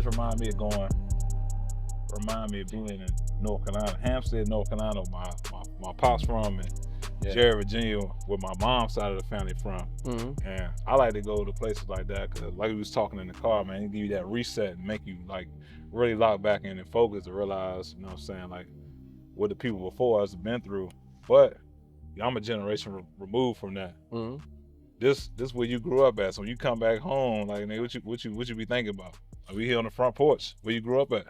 just remind me of being in North Carolina, Hampstead, North Carolina. My pops from, and Jerry, Virginia, where my mom's side of the family from. And I like to go to places like that because, like we was talking in the car, man, it give you that reset and make you like really lock back in and focus to realize, you know what I'm saying, like what the people before us have been through. But I'm a generation removed from that. This where you grew up at. So when you come back home, like, nigga, what you be thinking about? Are we here on the front porch where you grew up at?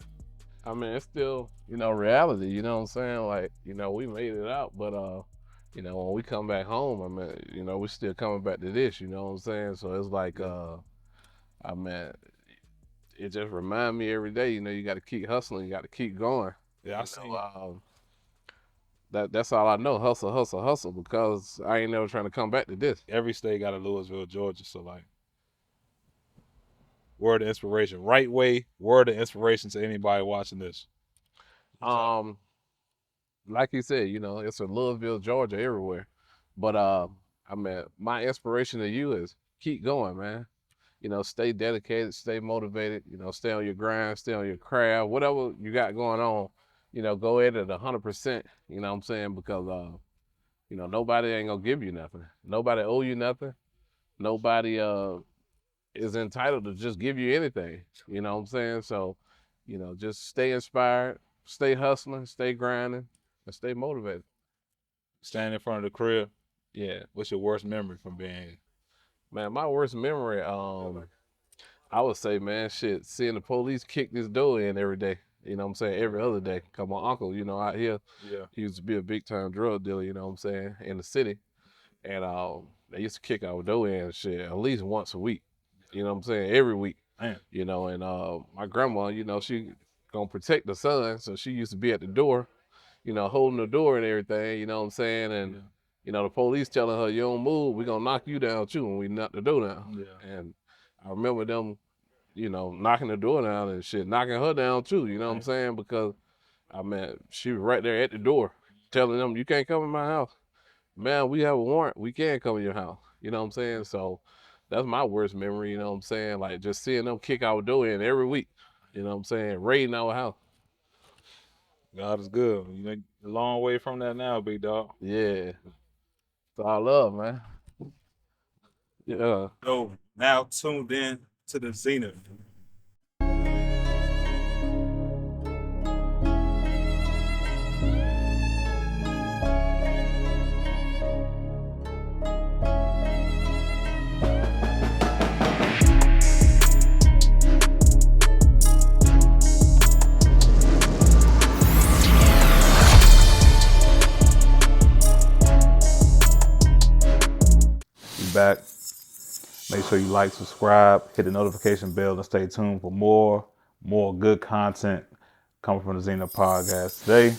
I mean, it's still, reality, you know what I'm saying? Like, we made it out, but when we come back home, I mean, we still coming back to this, you know what I'm saying? So it's like, I mean, it just remind me every day, you got to keep hustling, you got to keep going. Yeah, I see. That's all I know, hustle, hustle, hustle, because I ain't never trying to come back to this. Every state got a Louisville, Georgia, so like, word of inspiration, RightWay, word of inspiration to anybody watching this. Like you said, it's a Louisville, Georgia, everywhere. But I mean, my inspiration to you is keep going, man. Stay dedicated, stay motivated. Stay on your grind, stay on your craft, whatever you got going on. Go at it 100%. You know what I'm saying? Because nobody ain't gonna give you nothing. Nobody owe you nothing. Nobody is entitled to just give you anything. You know what I'm saying? So, just stay inspired, stay hustling, stay grinding, and stay motivated. Stand in front of the crib. Yeah. What's your worst memory from being here? Man, my worst memory, I would say, man, shit, seeing the police kick this door in every day. You know what I'm saying? Every other day. Cause my uncle, out here, he used to be a big time drug dealer, you know what I'm saying, in the city. And they used to kick our door in and shit at least once a week. You know what I'm saying? Every week. Man. And my grandma, she gonna protect the son, so she used to be at the door, holding the door and everything, you know what I'm saying? And the police telling her, you don't move, we're gonna knock you down too when we knock the door down. Yeah. And I remember them, knocking the door down and shit, knocking her down too, you know what I'm saying? Because I mean, she was right there at the door telling them, you can't come in my house. Man, we have a warrant, we can't come in your house. You know what I'm saying? So that's my worst memory, you know what I'm saying? Like just seeing them kick our door in every week, you know what I'm saying? Raiding our house. God is good. A long way from that now, big dog. Yeah. It's all love, man. Yeah. So now tuned in to the Zenith. Back. Make sure you like, subscribe, hit the notification bell, and stay tuned for more good content coming from the Zenith podcast. Today,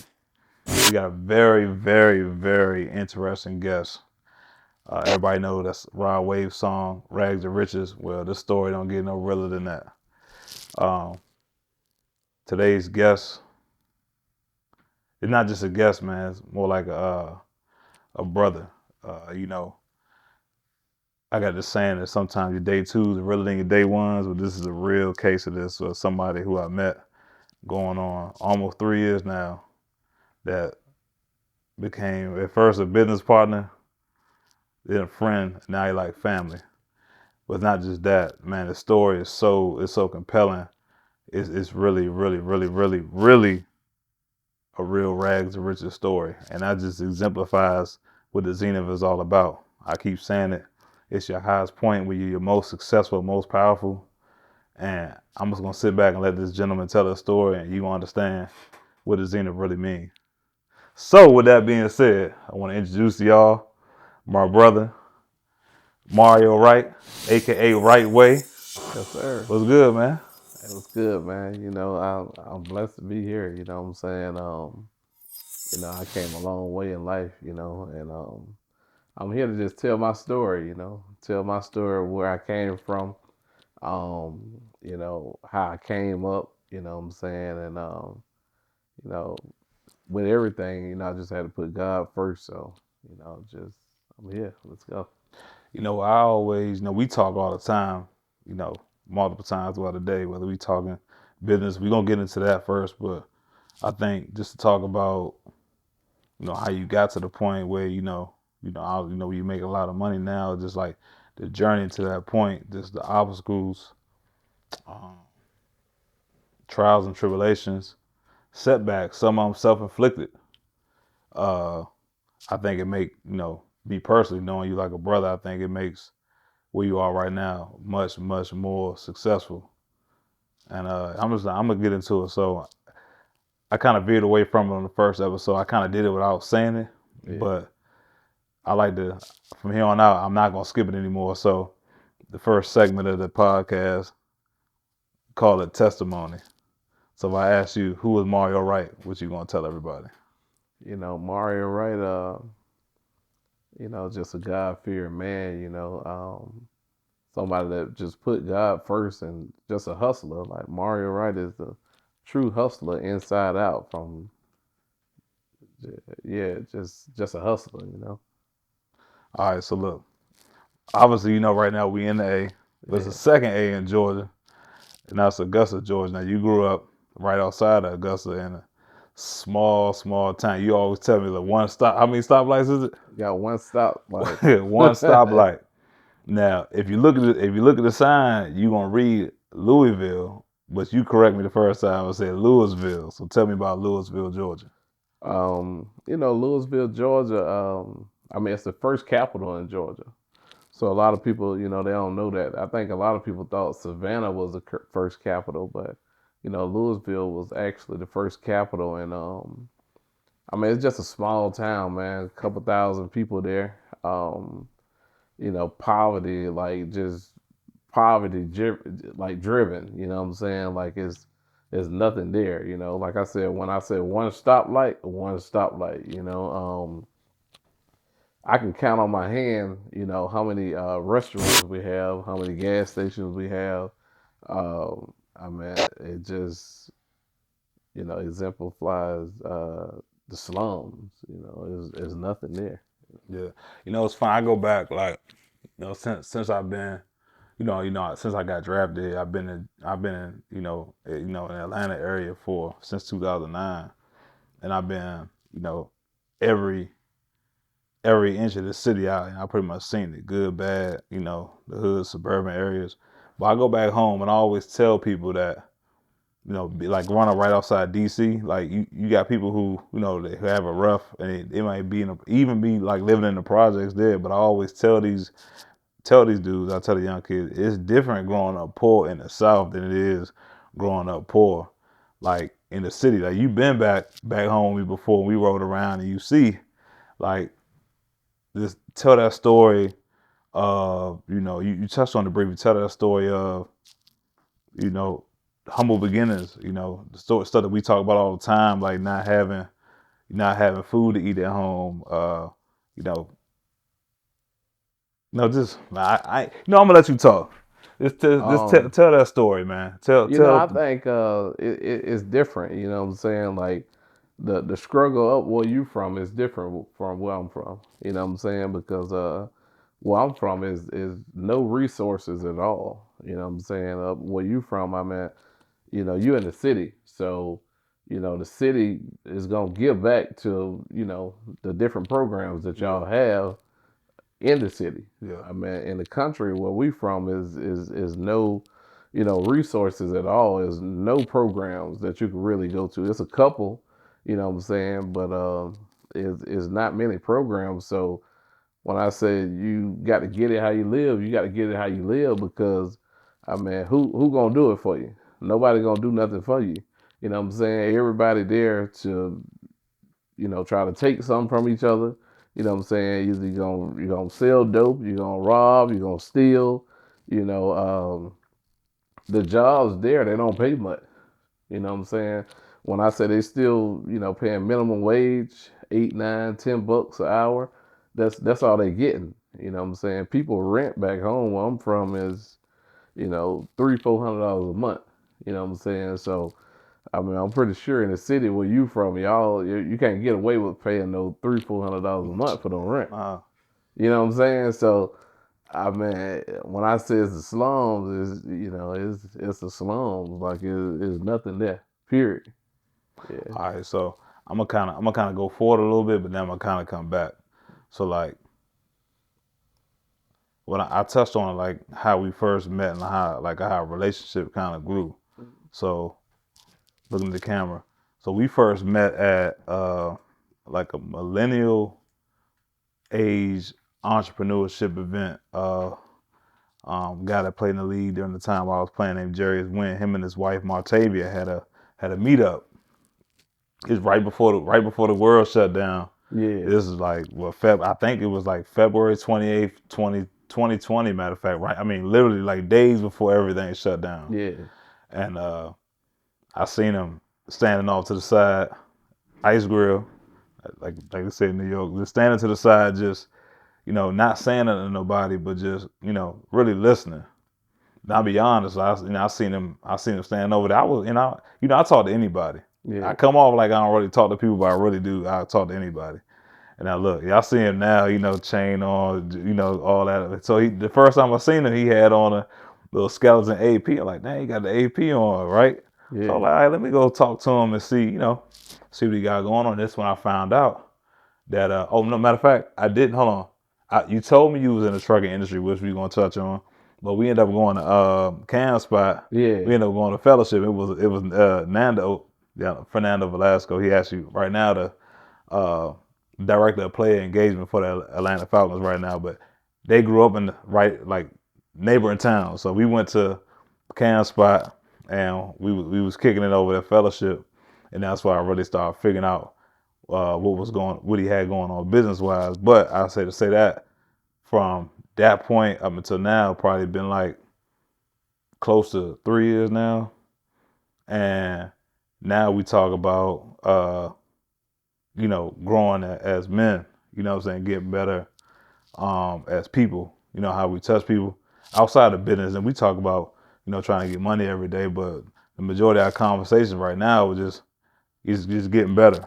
we got a very, very, very interesting guest. Everybody knows that's Rod Wave's song, Rags to Riches. Well, this story don't get no realer than that. Today's guest is not just a guest, man. It's more like a brother. I got this saying that sometimes your day twos are realer than your day ones, but this is a real case of this. So somebody who I met going on almost 3 years now that became at first a business partner, then a friend, now he like family. But it's not just that, man. The story is so compelling. It's really, really, really, really, really a real rags to riches story, and that just exemplifies what the Zenith is all about. I keep saying it. It's your highest point where you're your most successful, most powerful. And I'm just going to sit back and let this gentleman tell a story and you understand what the Zenith really means. So with that being said, I want to introduce to y'all my brother, Mario Wright, a.k.a. RightWay. Yes, sir. What's good, man? It was good, man. I'm blessed to be here, you know what I'm saying? I came a long way in life, and I'm here to just tell my story, tell my story where I came from, how I came up, you know what I'm saying? And, with everything, I just had to put God first. So, I'm here. Let's go. I always, we talk all the time, multiple times throughout the day, whether we talking business. We're gonna get into that first, but I think just to talk about how you got to the point where you make a lot of money now, just like the journey to that point, just the obstacles, um, trials and tribulations, setbacks, some of them self-inflicted. Uh, I think it make me personally knowing you like a brother. I think it makes where you are right now much much more successful. And I'm gonna get into it. So I kind of veered away from it on the first episode. I kind of did it without saying it, Yeah. but I like to from here on out. I'm not gonna skip it anymore. So the first segment of the podcast, call it testimony. So if I ask you who was Mario Wright, what you gonna tell everybody? Mario Wright, just a God fearing man, somebody that just put God first and just a hustler. Like Mario Wright is the true hustler inside out from yeah, just a hustler. All right. So look, obviously right now we in the A. There's a Yeah. second A in Georgia, and that's Augusta, Georgia. Now you grew up right outside of Augusta in a small town. You always tell me the one stop. How many stoplights is Got one stop like it? One stoplight. Now, if you look at the sign, you gonna read Louisville, but you correct me the first time. I said Louisville. So tell me about Louisville, Georgia. Louisville, Georgia, I mean it's the first capital in Georgia. So a lot of people, they don't know that. I think a lot of people thought Savannah was the first capital, but Louisville was actually the first capital, and I mean it's just a small town, man. A couple thousand people there. Poverty, like just poverty, like driven. You know what I'm saying? Like it's nothing there. Like I said, when I said one stoplight. I can count on my hand, how many restaurants we have, how many gas stations we have. I mean, it just, exemplifies the slums. There's nothing there. Yeah, it's fun. I go back like since I've been since I got drafted, I've been in in the Atlanta area for since 2009, and I've been every every inch of the city out, and I pretty much seen it, good, bad, the hood, suburban areas. But I go back home and I always tell people that be like running right outside DC. Like you got people who they have a rough, and it might be even be like living in the projects there. But I always tell these dudes, I tell the young kids, it's different growing up poor in the South than it is growing up poor like in the city. Like you've been back home with me before, we rode around, and you see like just tell that story of you touched on the brief. You tell that story of you know humble beginnings. The stuff that we talk about all the time, like not having food to eat at home. You know, no, just I'm gonna let you talk. Just Um, tell that story, man. I Tell. think it's different. You know what I'm saying? Like the struggle up where you from is different from where I'm from. You know what I'm saying? Because where I'm from is no resources at all. You know what I'm saying? Up where you from, I'm at. You in the city, so the city is gonna give back to the different programs that Yeah, y'all have in the city. yeah, I mean, in the country where we from is no, resources at all. Is no programs that you can really go to. It's a couple, what I'm saying, but is not many programs. So when I say you got to get it how you live, you got to get it how you live because, I mean, who gonna do it for you? Nobody gonna do nothing for you. You know what I'm saying? Everybody there to try to take something from each other. You know what I'm saying? Either you're gonna sell dope, you're gonna rob, you're gonna steal. You know, the jobs there they don't pay much. You know what I'm saying? When I say they still paying minimum wage, 8, 9, $10 an hour, that's all they getting. You know what I'm saying? People rent back home where I'm from is $300-400 a month. You know what I'm saying? So I mean, I'm pretty sure in the city where you from, you can't get away with paying no $300-400 a month for the rent. uh, You know what I'm saying? So I mean, when I say it's the slums, it's the slums. Like it's nothing there. Period. Yeah. All right, so I'm gonna go forward a little bit, but then I'm gonna kind of come back. So like when I touched on like how we first met and how our relationship kind of grew. So looking at the camera, so we first met at like a millennial age entrepreneurship event. Guy that played in the league during the time I was playing named Jerry Wynn. Him and his wife Martavia had a meetup. It was right before the world shut down. Yeah. This is like what I think it was like February 28th, 2020, matter of fact, right? I mean literally like days before everything shut down. Yeah. And I seen him standing off to the side, ice grill, like I said in New York, just standing to the side, just not saying nothing to nobody, but just really listening. Now, I'll be honest, I seen him standing over there. I was, I talk to anybody. Yeah. I come off like I don't really talk to people, but I really do. I talk to anybody. And now look, y'all see him now, chain on, all that. So the first time I seen him, he had on a little skeleton AP. I'm like, dang, he got the AP on, right? So I'm Yeah. like, all right, let me go talk to him and see, see what he got going on. This when I found out that, oh, no, matter of fact, I didn't, hold on. You told me you was in the trucking industry, which we going to touch on, but we ended up going to Cam spot. We Yeah. ended up going to fellowship. It was Nando, yeah, Fernando Velasco. He actually right now the uh, director of player engagement for the Atlanta Falcons right now. But they grew up in the right like neighboring towns, so we went to Cam spot and we was kicking it over at fellowship, and that's why I really started figuring out what he had going on business wise. But I say to say that from that point up until now, probably been like close to 3 years now, and now we talk about growing as men. You know what I'm saying, getting better as people. You know how we touch people outside of business, and we talk about trying to get money every day, but the majority of our conversations right now is just getting better.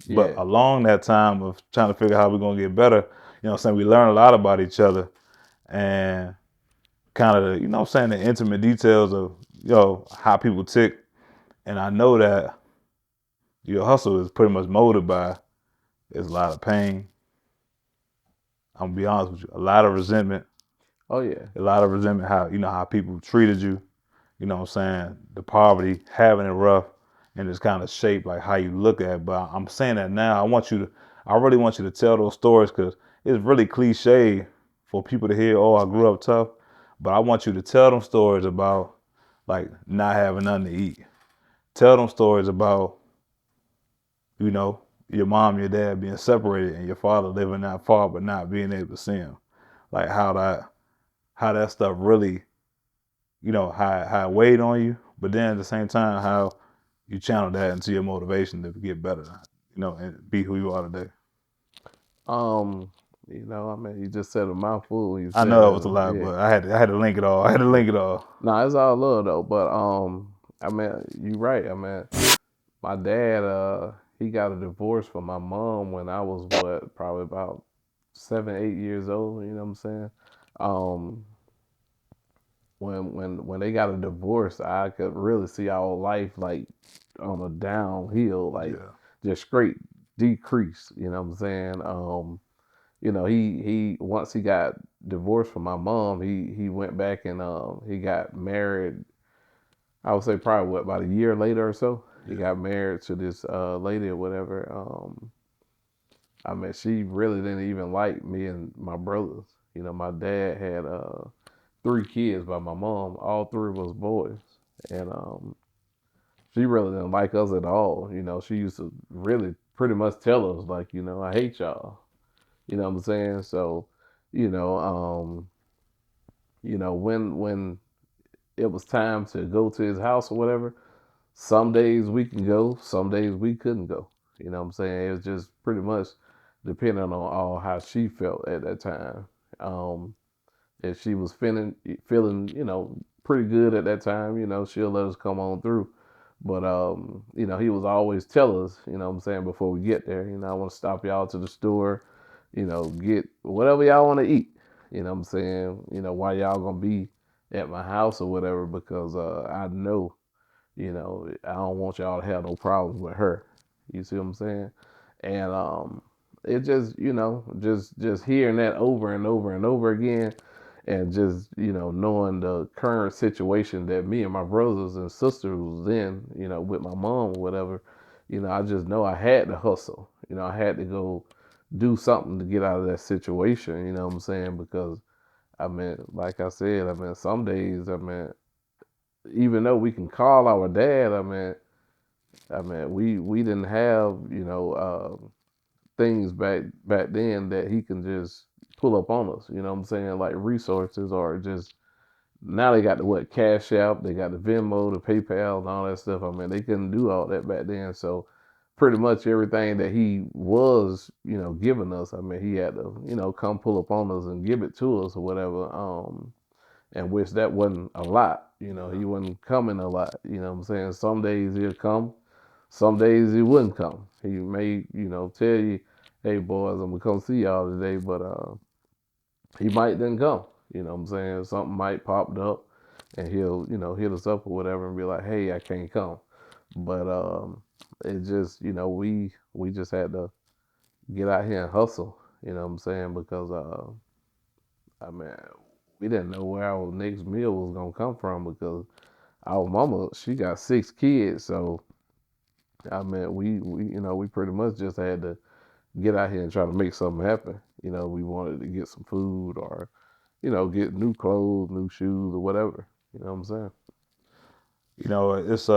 But Yeah. along that time of trying to figure out how we're gonna get better, we learn a lot about each other and kind of the intimate details of how people tick. And I know that your hustle is pretty much molded by there's a lot of pain. I'm gonna be honest with you, a lot of resentment, Oh yeah. how people treated you. You know what I'm saying? The poverty, having it rough, and it's kind of shaped like how you look at it. But I'm saying that now. I really want you to tell those stories because it's really cliche for people to hear, oh, I grew up tough. But I want you to tell them stories about like not having nothing to eat. Tell them stories about, you know, your mom, your dad being separated and your father living that far but not being able to see him. Like how that stuff really, how it weighed on you, but then at the same time, how you channel that into your motivation to get better, and be who you are today. Um, I mean, you just said a mouthful when you I said know that was a that. lot, Yeah. but I had to link it all. I had to link it all. No, it's all love though. But I mean, you right. I mean, my dad, he got a divorce from my mom when I was what, probably about 7, 8 years old. You know what I'm saying? Um, when they got a divorce, I could really see our life like on a downhill, like Yeah, just straight decrease. You know what I'm saying? He once he got divorced from my mom, he went back and he got married. I would say probably what, about a year later or so. He yeah, got married to this lady or whatever. I mean, she really didn't even like me and my brothers. My dad had 3 kids by my mom. All three was boys, and she really didn't like us at all. She used to really pretty much tell us like, I hate y'all. You know what I'm saying? So, you know, um, when it was time to go to his house or whatever, some days we can go, some days we couldn't go. You know what I'm saying? It was just pretty much depending on all how she felt at that time. Um, if she was feeling, pretty good at that time, she'll let us come on through. But he was always tell us, what I'm saying, before we get there, I want to stop y'all to the store, get whatever y'all want to eat. You know what I'm saying? You know, why y'all gonna be at my house or whatever? Because I know, you know, I don't want y'all to have no problems with her. You see what I'm saying? And it just, you know, just hearing that over and over and over again, and just, you know, knowing the current situation that me and my brothers and sisters was in, you know, with my mom or whatever, you know, I just know I had to hustle. You know, I had to go do something to get out of that situation. You know what I'm saying? Because I mean, like I said, I mean, some days, I mean, even though we can call our dad, I mean, we didn't have, you know, things back then that he can just pull up on us. You know what I'm saying? Like resources, or just now they got the what, Cash App, they got the Venmo, the PayPal, and all that stuff. I mean, they couldn't do all that back then. So pretty much everything that he was, you know, giving us, I mean, he had to, you know, come pull up on us and give it to us or whatever. And which that wasn't a lot. You know, he wasn't coming a lot. You know what I'm saying? Some days he'll come, some days he wouldn't come. He may, you know, tell you, hey boys, I'm gonna come see y'all today, but he might then come. You know what I'm saying? Something might pop up and he'll, you know, hit us up or whatever and be like, hey, I can't come. But it just, you know, we just had to get out here and hustle, you know what I'm saying? Because I mean, we didn't know where our next meal was gonna come from because our mama, she got 6 kids, so I mean, we you know, we pretty much just had to get out here and try to make something happen. You know, we wanted to get some food or, you know, get new clothes, new shoes, or whatever. You know what I'm saying? You know, it's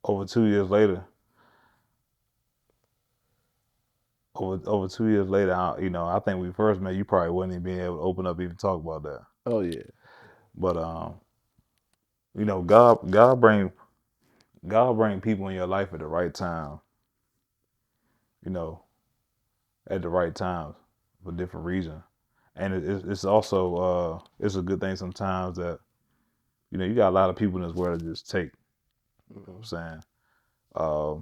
over 2 years later. Over 2 years later, you know, I think we first met. You probably wouldn't even be able to open up, even talk about that. Oh yeah, But you know, God bring people in your life at the right time. You know, at the right times for different reasons. And it's also it's a good thing sometimes that you know you got a lot of people in this world that just take. You know what I'm mm-hmm. saying? Uh,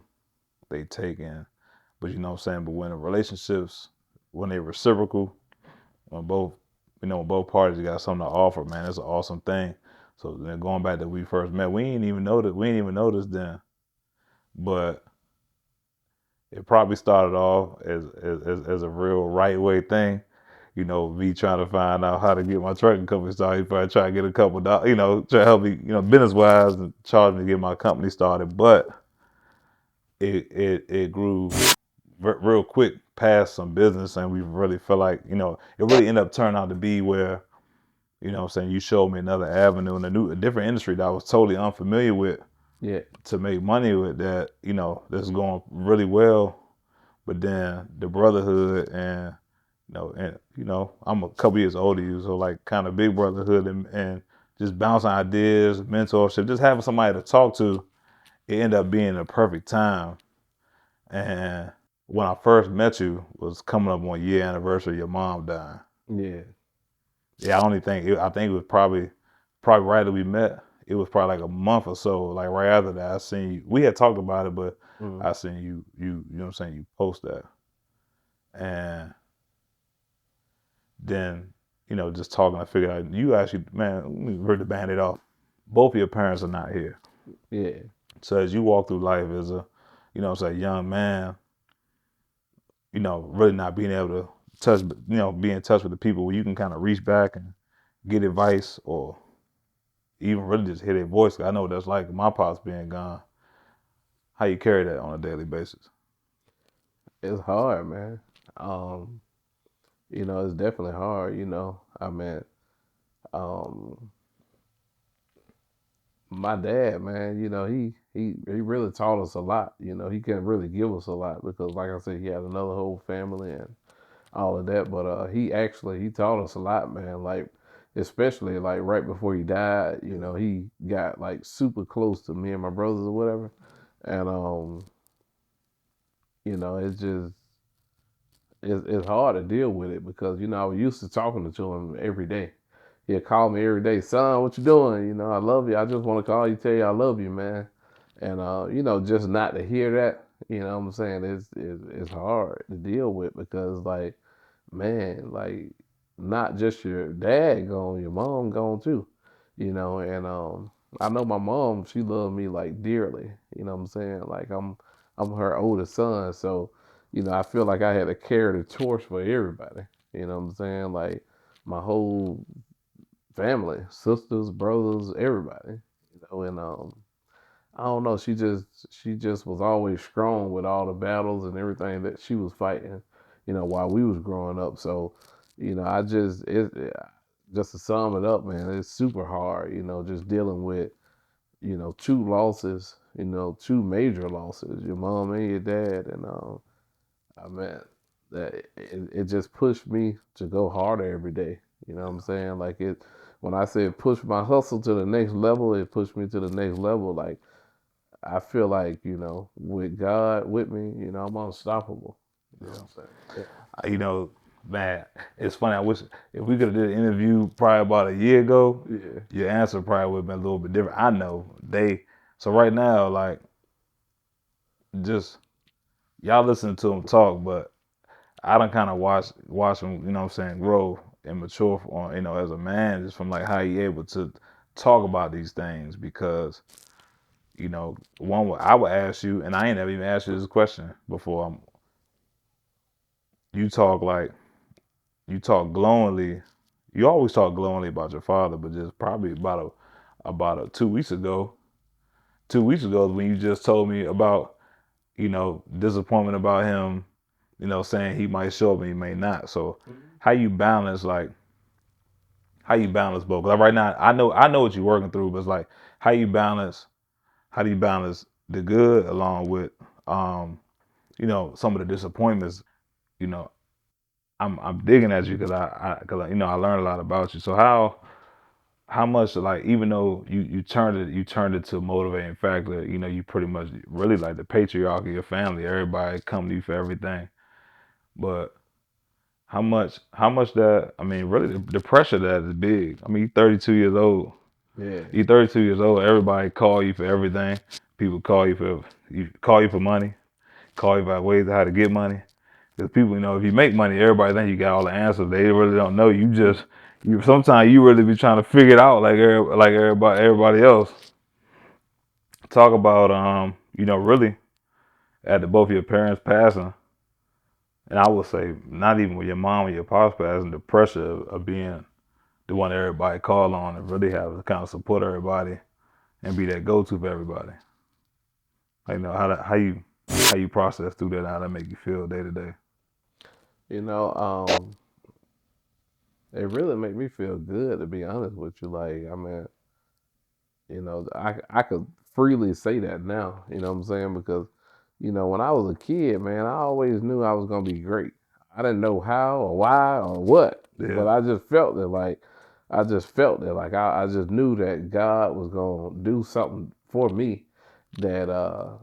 they take in, but you know what I'm saying. But when the relationships, when they're reciprocal, when both you know when both parties got something to offer, man, it's an awesome thing. So then going back to when we first met, we ain't even notice then, but it probably started off as a real right way thing. You know, me trying to find out how to get my trucking company started. He probably try to get a couple dollars, you know, try to help me, you know, business wise and charge me to get my company started. But it grew real quick past some business, and we really felt like, you know, it really ended up turning out to be where, you know what I'm saying, you showed me another avenue and a different industry that I was totally unfamiliar with Yeah, to make money with that, you know, that's going really well. But then the brotherhood and you know, I'm a couple years older than you, so like kind of big brotherhood and just bouncing ideas, mentorship, just having somebody to talk to, it ended up being a perfect time. And when I first met you was coming up on year anniversary of your mom dying. yeah, Yeah, I think it was probably right that we met. It was probably like a month or so, like right after that. I seen you. We had talked about it, but mm-hmm. I seen you know what I'm saying, you post that. And then, you know, just talking, I figured out you actually, man, let me rip the band-aid off. Both of your parents are not here. Yeah, So as you walk through life as a, you know, say young man, you know, really not being able to touch, you know, be in touch with the people where you can kind of reach back and get advice or even really just hear their voice. I know what that's like. My pops being gone. How you carry that on a daily basis? it's hard, man. Um, you know, it's definitely hard. You know, I mean, um, my dad, man, you know, he really taught us a lot. You know, he couldn't really give us a lot because, like I said, he had another whole family and all of that. But he taught us a lot, man. Like especially like right before he died, you know, he got like super close to me and my brothers or whatever, and you know, it's hard to deal with it because you know I was used to talking to him every day. He'd call me every day, son, what you doing? You know, I love you. I just want to call you, tell you I love you, man. And you know, just not to hear that, you know what I'm saying, it's hard to deal with because like man, like not just your dad gone, your mom gone too, and I know my mom, she loved me like dearly, you know what I'm saying? Like I'm her oldest son, so I feel like I had to carry the torch for everybody, you know what I'm saying? Like my whole family, sisters, brothers, everybody, and I don't know. She just was always strong with all the battles and everything that she was fighting, while we was growing up. So, I just to sum it up, man, it's super hard. Just dealing with two losses, two major losses, your mom and your dad, and I mean that it just pushed me to go harder every day. You know what I'm saying? Like it when I said push my hustle to the next level, it pushed me to the next level. Like I feel like, with God with me, I'm unstoppable. You know Yeah. what I'm saying? You know, man, it's funny. I wish if we could have did an interview probably about a year ago, Yeah. your answer probably would have been a little bit different. I know they. So right now, like, just y'all listening to him talk, but I don't kind of watch him, you know what I'm saying, grow and mature on, as a man, just from like how he able to talk about these things because, I would ask you, and I ain't never even asked you this question before. You talk like you talk glowingly. You always talk glowingly about your father, but just probably about 2 weeks ago. 2 weeks ago, when you just told me about disappointment about him, saying he might show up and he may not. So Mhm. how you balance like how you balance both? Like right now, I know what you're working through, but it's like how you balance how do you balance the good along with um some of the disappointments. You know, I'm digging at you because I learned a lot about you. So how much like even though you turned it to a motivating factor, you pretty much really like the patriarch of your family, everybody come to you for everything. But how much that I mean really the pressure that is big. I mean, you're 32 years old. Yeah. You're 32 years old. Everybody call you for everything. People call you for money, call you about ways of how to get money. Because people, if you make money, everybody think you got all the answers. They really don't know. You sometimes you really be trying to figure it out like everybody else. Talk about really after both of your parents passing, and I would say not even with your mom or your pops passing, the pressure of being the one everybody call on and really have to kind of support everybody and be that go to for everybody. How you process through that and how that make you feel day to day. You know, um, it really made me feel good to be honest with you. Like, I mean, I could freely say that now, you know what I'm saying? Because, when I was a kid, man, I always knew I was gonna be great. I didn't know how or why or what, Yeah. but I just felt it. Like I just knew that God was gonna do something for me that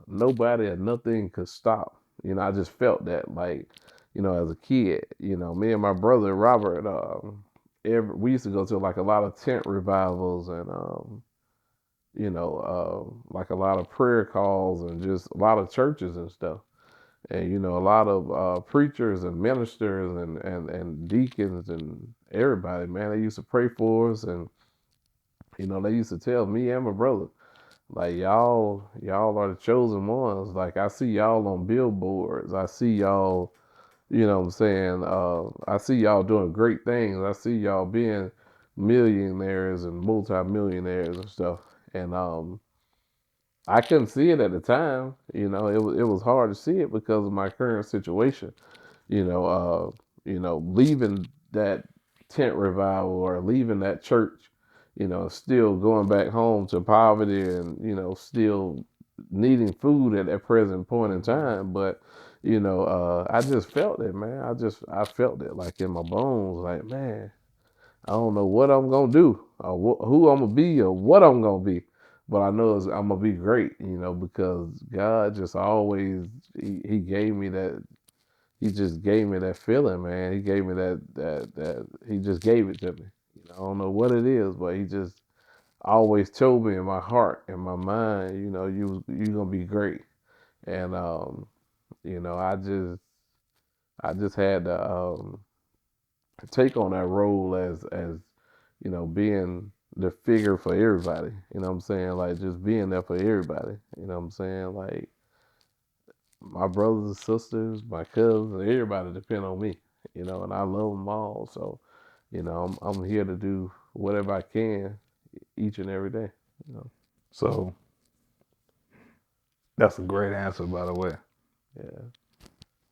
nobody or nothing could stop. I just felt that like, as a kid, me and my brother Robert, we used to go to like a lot of tent revivals and like a lot of prayer calls and just a lot of churches and stuff. And, a lot of preachers and ministers and deacons and everybody, man, they used to pray for us. And, they used to tell me and my brother, like, y'all are the chosen ones. Like, I see y'all on billboards. I see y'all, what I'm saying? I see y'all doing great things. I see y'all being millionaires and multi-millionaires and stuff. And, I couldn't see it at the time. It was hard to see it because of my current situation. Leaving that tent revival or leaving that church, still going back home to poverty and still needing food at that present point in time. But I just felt it, man. I felt it like in my bones, like man, I don't know what I'm gonna do, or who I'm gonna be, or what I'm gonna be, but I know I'm gonna be great, because God just always He gave me that. He just gave me that feeling, man. He gave me that He just gave it to me. I don't know what it is, but He just always told me in my heart, in my mind, you gonna be great, and I just had to. take on that role as being the figure for everybody. You know what I'm saying? Like just being there for everybody. You know what I'm saying? Like my brothers and sisters, my cousins, everybody depend on me. And I love them all. So, I'm here to do whatever I can each and every day. You know. So that's a great answer, by the way. Yeah.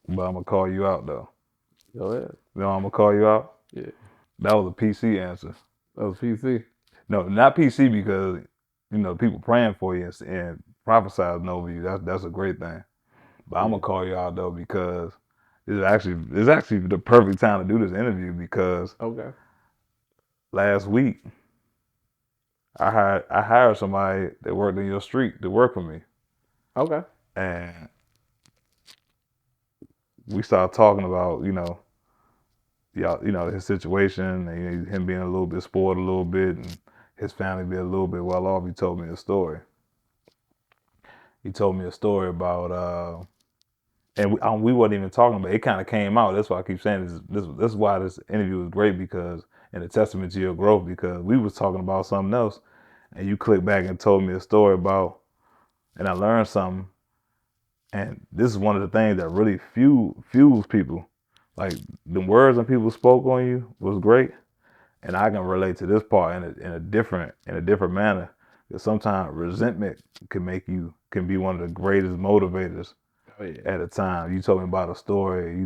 But I'm gonna call you out though. Go ahead. You know I'm gonna call you out. Yeah. That was a PC answer. That was PC. No, not PC because people praying for you and prophesizing over you. That's a great thing. But I'm Yeah. gonna call you out though because it's actually the perfect time to do this interview because Okay. last week I hired somebody that worked in your street to work for me, Okay. and we started talking about y'all his situation and him being a little bit spoiled a little bit and his family being a little bit well off. He told me a story. He told me a story about and we wasn't even talking about it. It kind of came out. That's why I keep saying this is why this interview was great because and a testament to your growth because we was talking about something else and you clicked back and told me a story about and I learned something and this is one of the things that really fuels people. Like the words that people spoke on you was great, and I can relate to this part in a different manner. Because sometimes resentment can be one of the greatest motivators Oh yeah. at a time. You told me about a story.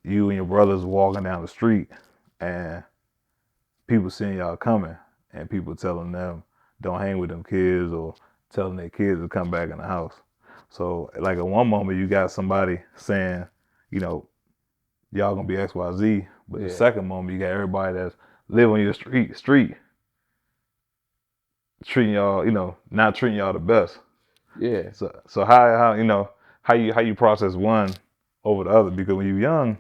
You and your brothers walking down the street, and people seeing y'all coming, and people telling them don't hang with them kids or telling their kids to come back in the house. So like at one moment you got somebody saying, you know, y'all gonna be XYZ, but the Yeah. second moment you got everybody that's live on your street treating y'all, not treating y'all the best. Yeah. So how you process one over the other because when you're young,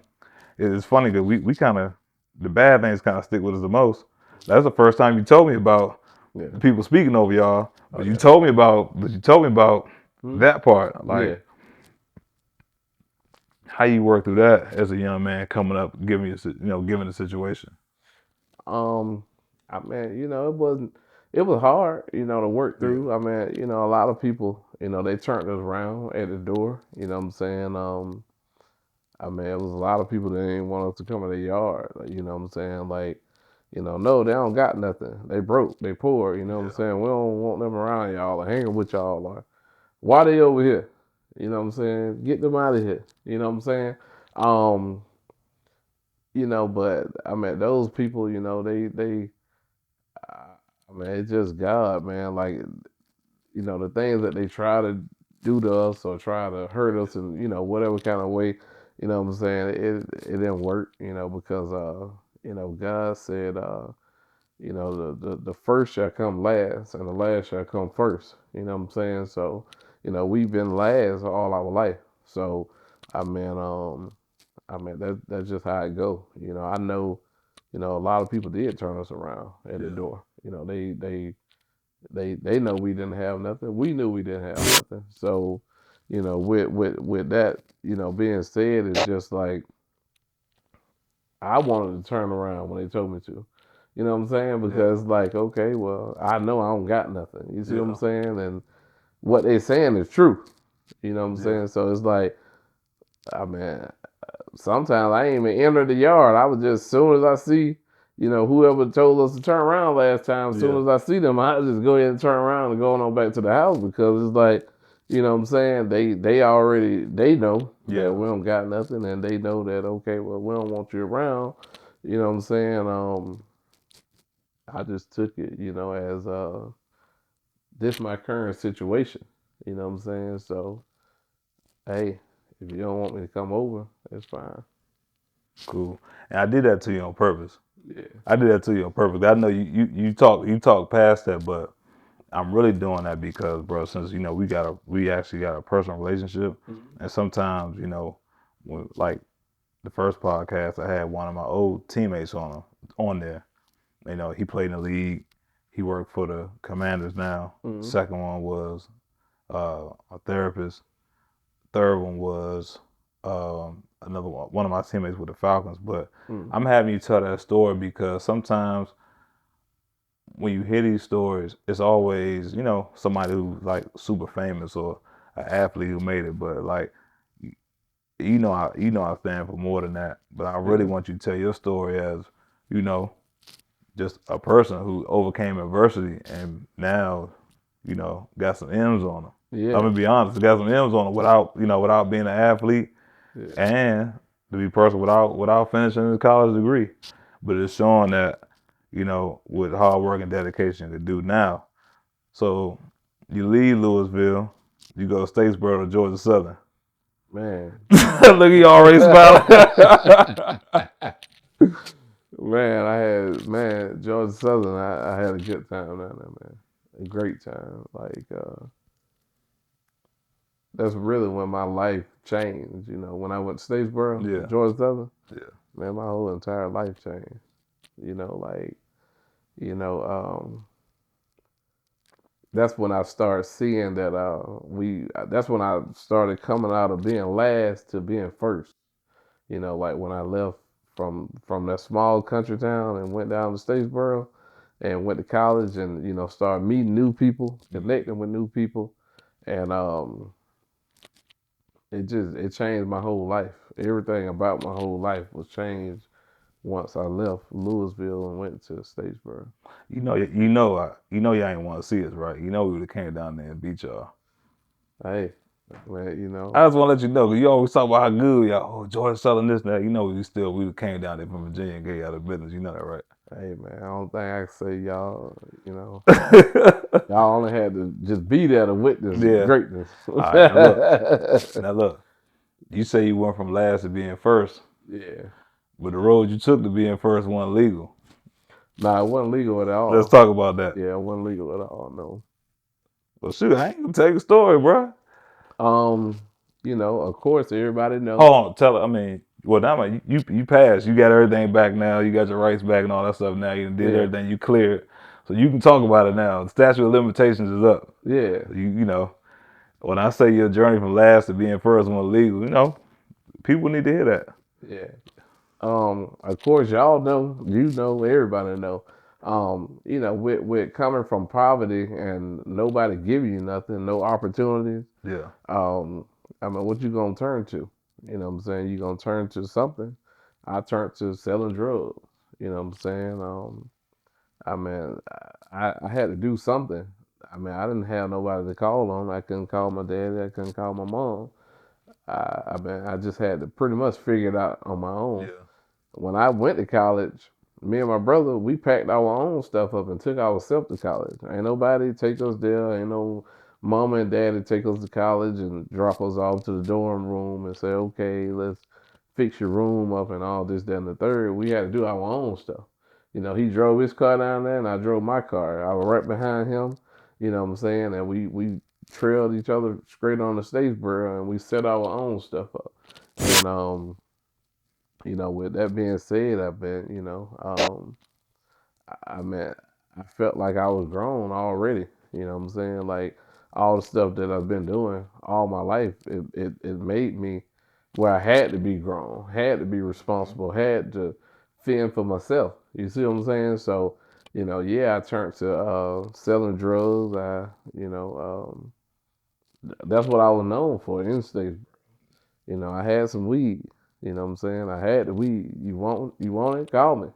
it's funny because we kind of the bad things kind of stick with us the most. That's the first time you told me about Yeah. the people speaking over y'all, Oh but you yeah. told me about Hmm? that part, Yeah. like how you work through that as a young man coming up, given the situation. Um, I mean, it was hard, to work Yeah, through. I mean, a lot of people, they turned us around at the door. You know what I'm saying? I mean, it was a lot of people that didn't want us to come in their yard. Like, you know what I'm saying? Like, no, they don't got nothing. They broke. They poor. You know what I'm yeah, saying? We don't want them around y'all or hanging with y'all. Or why they over here? You know what I'm saying? Get them out of here. You know what I'm saying? Um, but I mean, those people, I mean, it's just God, man. Like, the things that they try to do to us or try to hurt us in, whatever kind of way, you know what I'm saying? It didn't work, because, God said, the first shall come last and the last shall come first. You know what I'm saying? So, we've been last all our life. So, I mean, that's just how it go. I know, a lot of people did turn us around at the yeah, door. They know we didn't have nothing. We knew we didn't have nothing. So, with that, being said, it's just like I wanted to turn around when they told me to. You know what I'm saying? yeah, Because like, okay, well, I know I don't got nothing. You see what I'm yeah, saying? And what they saying is true. You know what I'm yeah, saying? So it's like, I mean, sometimes I ain't even enter the yard. I was just as soon as I see, whoever told us to turn around last time, as yeah, soon as I see them, I just go ahead and turn around and go on back to the house because it's like, you know what I'm saying? They already they know that yeah. we don't got nothing and they know that okay, well we don't want you around. You know what I'm saying? I just took it, as this my current situation. You know what I'm saying? So hey, if you don't want me to come over, that's fine. Cool. And I did that to you on purpose. Yeah. I did that to you on purpose. I know you talk past that, but I'm really doing that because, bro, since we actually got a personal relationship, Mhm. and sometimes like the first podcast, I had one of my old teammates on there. He played in the league. He worked for the Commanders now. Mhm. Second one was a therapist. Third one was another one of my teammates with the Falcons. But Mm. I'm having you tell that story because sometimes when you hear these stories, it's always, somebody who's like super famous or an athlete who made it. But like, I stand for more than that. But I really Yeah. want you to tell your story as, you know, just a person who overcame adversity and now, got some M's on them. I'm Yeah. gonna be honest, got some M's on them without being an athlete Yeah. and to be a person without finishing his college degree. But it's showing that, with hard work and dedication to do now. So you leave Louisville, you go to Statesboro to Georgia Southern. Man. Look, he already smiling. Georgia Southern, I had a good time down there, man. A great time. Like, that's really when my life changed. When I went to Statesboro, Yeah, Georgia Southern, yeah. man, my whole entire life changed. Like, you know, that's when I started seeing that that's when I started coming out of being last to being first. Like when I left from that small country town and went down to Statesboro and went to college and started meeting new people, Mhm. connecting with new people, and it changed my whole life. Everything about my whole life was changed once I left Louisville and went to Statesboro. Y'all ain't want to see us, right? We would have came down there and beat y'all. Hey, man, I just want to let you know, 'cause you always talk about how good y'all. Oh, Georgia Southern this and that. We would have came down there from Virginia and gave y'all the business. You know that, right? hey, man, I don't think I can say y'all. Yeah. Y'all only had to just be there to witness greatness. All right. Now look. Now look. You say you went from last to being first, Yeah. but the road you took to being first wasn't legal. Nah, it wasn't legal at Let's all. talk about that. Yeah, it wasn't legal at all. No. Well, shoot, I ain't gonna tell you the story, bro. Um, of course, everybody know. Hold on, tell it. I mean, well, now you passed. You got everything back now. You got your rights back and all that stuff now. You did Yeah. everything. You cleared, so you can talk about it now. The statute of limitations is up. Yeah. You know when I say your journey from last to being first one legal, people need to hear that. Yeah. Of course, y'all know. Everybody know. With coming from poverty and nobody giving you nothing, no opportunities. Yeah. Um, I mean, what you gonna turn to? You know what I'm saying? You gonna turn to something. I turned to selling drugs. You know what I'm saying? I mean, I had to do something. I mean, I didn't have nobody to call on. I couldn't call my daddy. I couldn't call my mom. I just had to pretty much figure it out on my own. Yeah. When I went to college, me and my brother, we packed our own stuff up and took ourselves to college. Ain't nobody take us there. Ain't no mama and daddy take us to college and drop us off to the dorm room and say, okay, let's fix your room up and all this, that, and the third. We had to do our own stuff. He drove his car down there and I drove my car. I was right behind him, you know what I'm saying? And we trailed each other straight on the Statesboro and we set our own stuff up. And with that being said, I've been, I mean, I felt like I was grown already. You know what I'm saying? Like all the stuff that I've been doing all my life, it made me where I had to be grown, had to be responsible, had to fend for myself. You see what I'm saying? So, yeah, I turned to selling drugs. That's what I was known for in state. I had some weed. You know what I'm saying? I had the weed. You want it? Call me.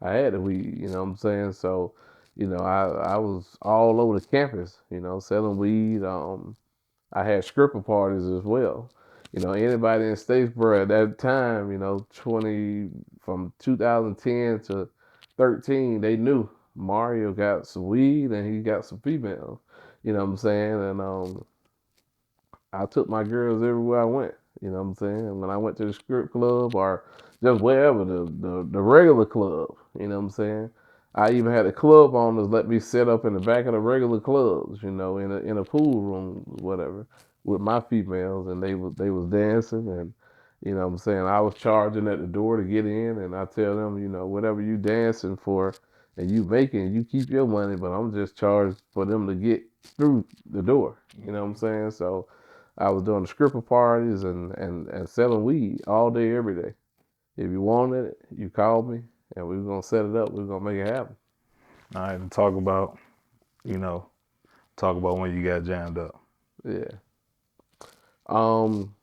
I had the weed, you know what I'm saying? So, I was all over the campus, selling weed. I had stripper parties as well. Anybody in Statesboro at that time, 20 from 2010 to 13, they knew Mario got some weed and he got some females. You know what I'm saying? And I took my girls everywhere I went. You know what I'm saying? When I went to the strip club or just wherever, the regular club, you know what I'm saying? I even had the club owners let me set up in the back of the regular clubs, in a pool room, whatever, with my females, and they was dancing, and what I'm saying, I was charging at the door to get in, and I tell them, whatever you dancing for, and you making, you keep your money, but I'm just charged for them to get through the door. You know what I'm saying? So I was doing the stripper parties and selling weed all day, every day. If you wanted it, you called me, and we were gonna set it up. We were gonna make it happen. All right, and talk about, you know, talk about when you got jammed up. Yeah. Um,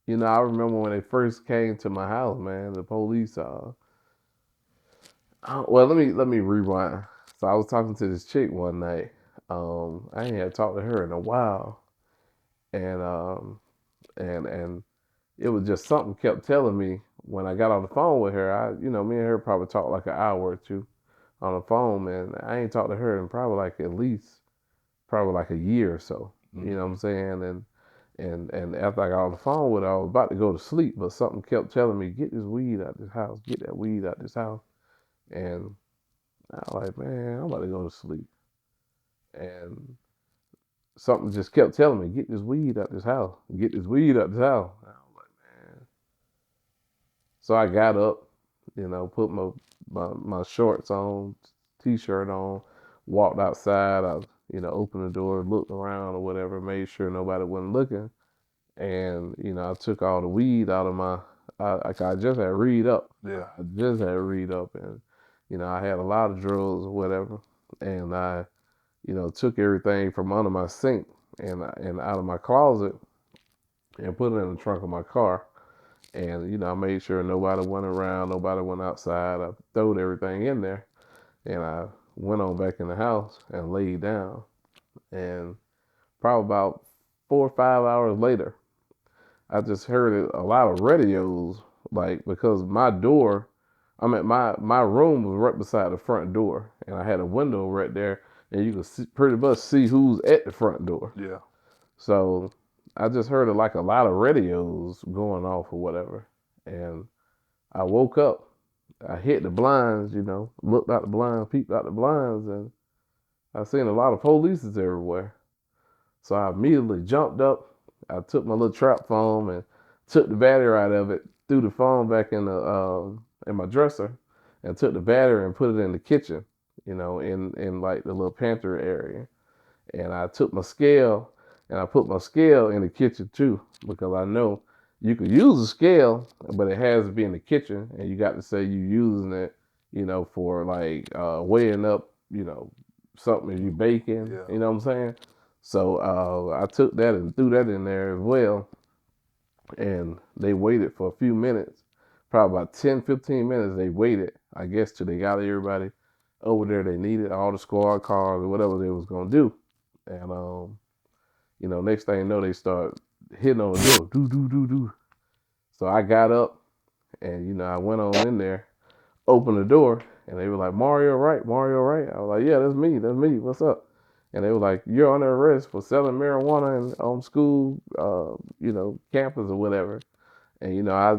I remember when they first came to my house, man. The police. Well, let me rewind. So I was talking to this chick one night. I ain't had talked to her in a while, and and it was just something kept telling me when I got on the phone with her. Me and her probably talked like an hour or two on the phone, man. I ain't talked to her in probably like at least probably like a year or so. You know what I'm saying? And after I got on the phone with her, I was about to go to sleep, but something kept telling me, get this weed out this house, get that weed out this house. And I was like, man, I'm about to go to sleep. And something just kept telling me, get this weed out this house, get this weed out this house. I was like, man. So I got up, put my shorts on, t-shirt on, walked outside. I, opened the door, looked around or whatever, made sure nobody wasn't looking. And, I took all the weed out of I just had read up. Yeah. I just had read up, and, I had a lot of drugs or whatever. And I, took everything from under my sink and out of my closet and put it in the trunk of my car. And, I made sure nobody went around, nobody went outside. I throwed everything in there, and I went on back in the house and laid down. And probably about 4 or 5 hours later, I just heard a lot of radios, like, because my room was right beside the front door, and I had a window right there, and you could pretty much see who's at the front door. Yeah. So I just heard like a lot of radios going off or whatever, and I woke up. I hit the blinds, looked out the blinds, peeped out the blinds, and I seen a lot of polices everywhere. So I immediately jumped up. I took my little trap phone and took the battery out of it, threw the phone back in my dresser, and took the battery and put it in the kitchen, in like the little pantry area. And I took my scale and I put my scale in the kitchen too, because I know you could use a scale, but it has to be in the kitchen, and you got to say you using it, for like weighing up, something if you baking, Yeah. you know what I'm saying? So I took that and threw that in there as well, and they waited for a few minutes, probably about 10, 15 minutes. They waited, I guess, till they got everybody over there they needed, all the squad cars or whatever they was gonna do. And next thing you know, they start hitting on the door, do do do do. So I got up and I went on in there, opened the door, and they were like, Mario Wright, Mario Wright. I was like, yeah, that's me. What's up? And they were like, you're under arrest for selling marijuana on school, campus or whatever. And I,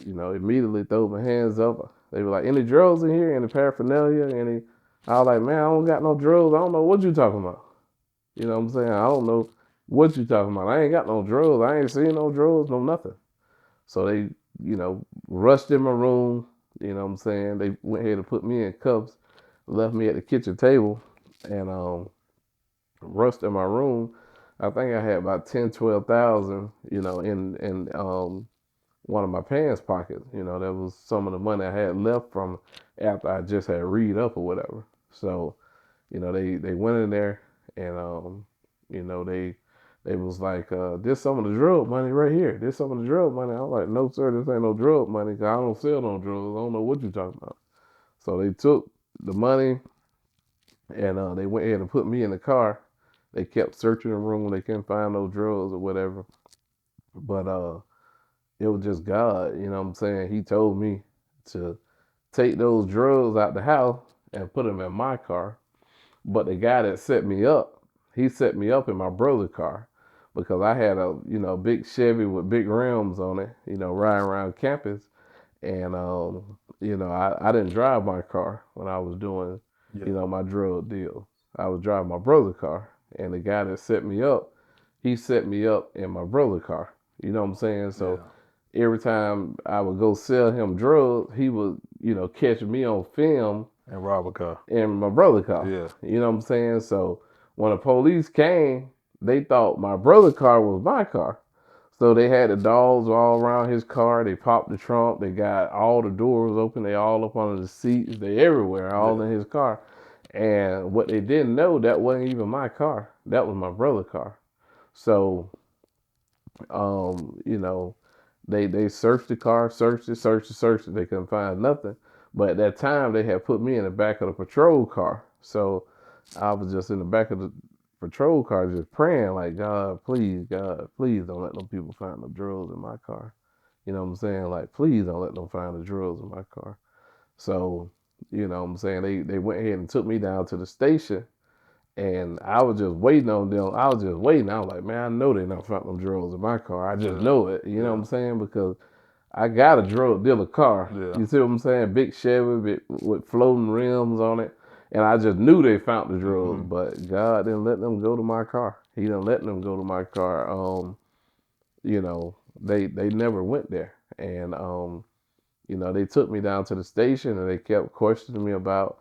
immediately threw my hands up. They were like, any drugs in here? Any paraphernalia? Any? I was like, man, I don't got no drugs. I don't know what you talking about. You know what I'm saying? I don't know what you talking about. I ain't got no drugs. I ain't seen no drugs, no nothing. So they, rushed in my room. You know what I'm saying? They went ahead and put me in cuffs, left me at the kitchen table, and rushed in my room. I think I had about 10, 12,000, in one of my pants pockets. That was some of the money I had left from after I just had read up or whatever. So, they went in there and they was like, this some of the drug money right here. This some of the drug money. I was like, no sir, this ain't no drug money, because I don't sell no drugs. I don't know what you talking about. So they took the money and they went ahead and put me in the car. They kept searching the room. They couldn't find no drugs or whatever. But it was just God, you know what I'm saying? He told me to take those drugs out the house and put them in my car. But the guy that set me up, he set me up in my brother's car, because I had a big Chevy with big rims on it, riding around campus, and I didn't drive my car when I was doing Yeah. my drug deal. I was driving my brother's car, and the guy that set me up, he set me up in my brother's car. You know what I'm saying? So every time I would go sell him drugs, he would catch me on film And rob a car. in my brother's car. Yeah. You know what I'm saying? So when the police came, they thought my brother's car was my car. So they had the dogs all around his car. They popped the trunk. They got all the doors open. They all up under the seats. They everywhere, all Yeah. in his car. And what they didn't know, that wasn't even my car. That was my brother's car. So, you know, they searched the car, searched it. They couldn't find nothing. But at that time, they had put me in the back of the patrol car. So I was just in the back of the patrol car, just praying like, God, please don't let them people find the drugs in my car. You know what I'm saying? Like, please don't let them find the drugs in my car. So, you know what I'm saying? They went ahead and took me down to the station. And I was just waiting on them. I was just waiting. I was like, man, I know they not found them drugs in my car. I just Yeah. know it. You know what Yeah. I'm saying? Because I got a drug dealer car. Yeah. You see what I'm saying? Big Chevy with floating rims on it. And I just knew they found the drugs, Hmm. but God didn't let them go to my car. He didn't let them go to my car. You know, they never went there. And you know, they took me down to the station and they kept questioning me about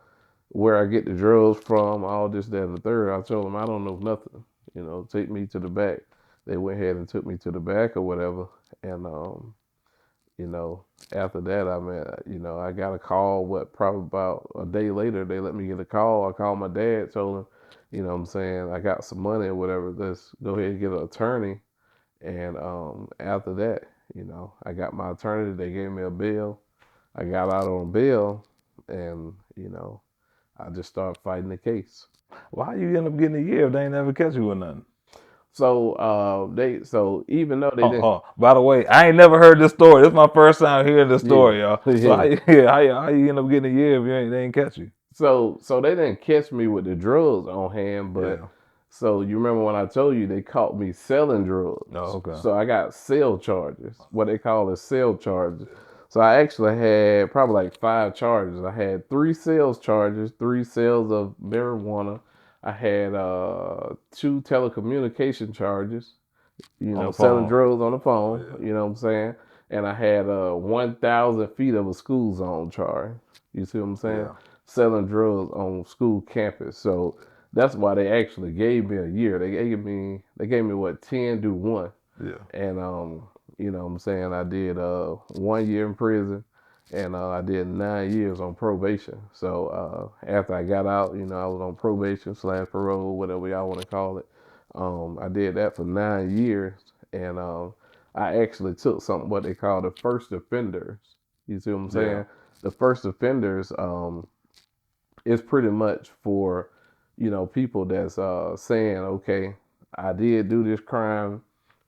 where I get the drugs from, all this, that, and the third. I told them I don't know nothing. You know, take me to the back. They went ahead and took me to the back or whatever. And you know, after that, I mean, you know, I got a call. What, probably about a day later, they let me get a call. I called my dad, told him, you know, what I'm saying, I got some money or whatever. Let's go ahead and get an attorney. And after that, you know, I got my attorney. They gave me a bill. I got out on bail, and you know, I just started fighting the case. Why you end up getting a year if they ain't never catch you with nothing? So so even though they Oh, didn't, oh, by the way, I ain't never heard this story. This is my first time hearing this yeah, story, y'all. So yeah. how you end up getting a year if they ain't catch you? So they didn't catch me with the drugs on hand, but Yeah. so you remember when I told you they caught me selling drugs. Oh, okay. So I got sale charges, what they call is sale charges. So I actually had probably like five charges. I had three sales charges, three sales of marijuana. I had two telecommunication charges, you On know, the selling phone. drugs on the Oh phone, yeah. you know what I'm saying? And I had 1,000 feet of a school zone charge. You see what I'm saying? Yeah. Selling drugs on school campus. So that's why they actually gave me a year. They gave me what, 10 do one. Yeah. And you know what I'm saying, I did 1 year in prison and I did 9 years on probation. So after I got out, you know, I was on probation slash parole, whatever y'all want to call it. I did that for 9 years, and I actually took something what they call the first offenders. You see what I'm Yeah. saying? The first offenders is pretty much for, you know, people that's saying, okay, I did do this crime,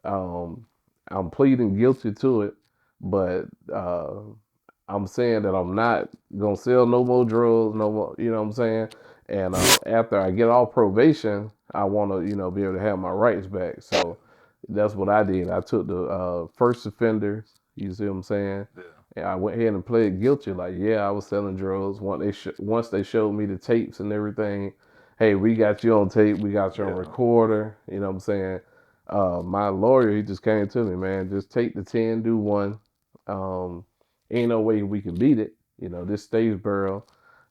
um, I'm pleading guilty to it, but I'm saying that I'm not gonna sell no more drugs, no more. You know what I'm saying? And after I get off probation, I want to, you know, be able to have my rights back. So that's what I did. I took the first offenders. You see what I'm saying? Yeah. And I went ahead and pled guilty. Like, yeah, I was selling drugs. Once they showed me the tapes and everything, hey, we got you on tape. We got you on Yeah. recorder. You know what I'm saying? My lawyer, he just came to me, man. Just take the 10, do one. Um, Ain't no way we can beat it. You know, this Statesboro,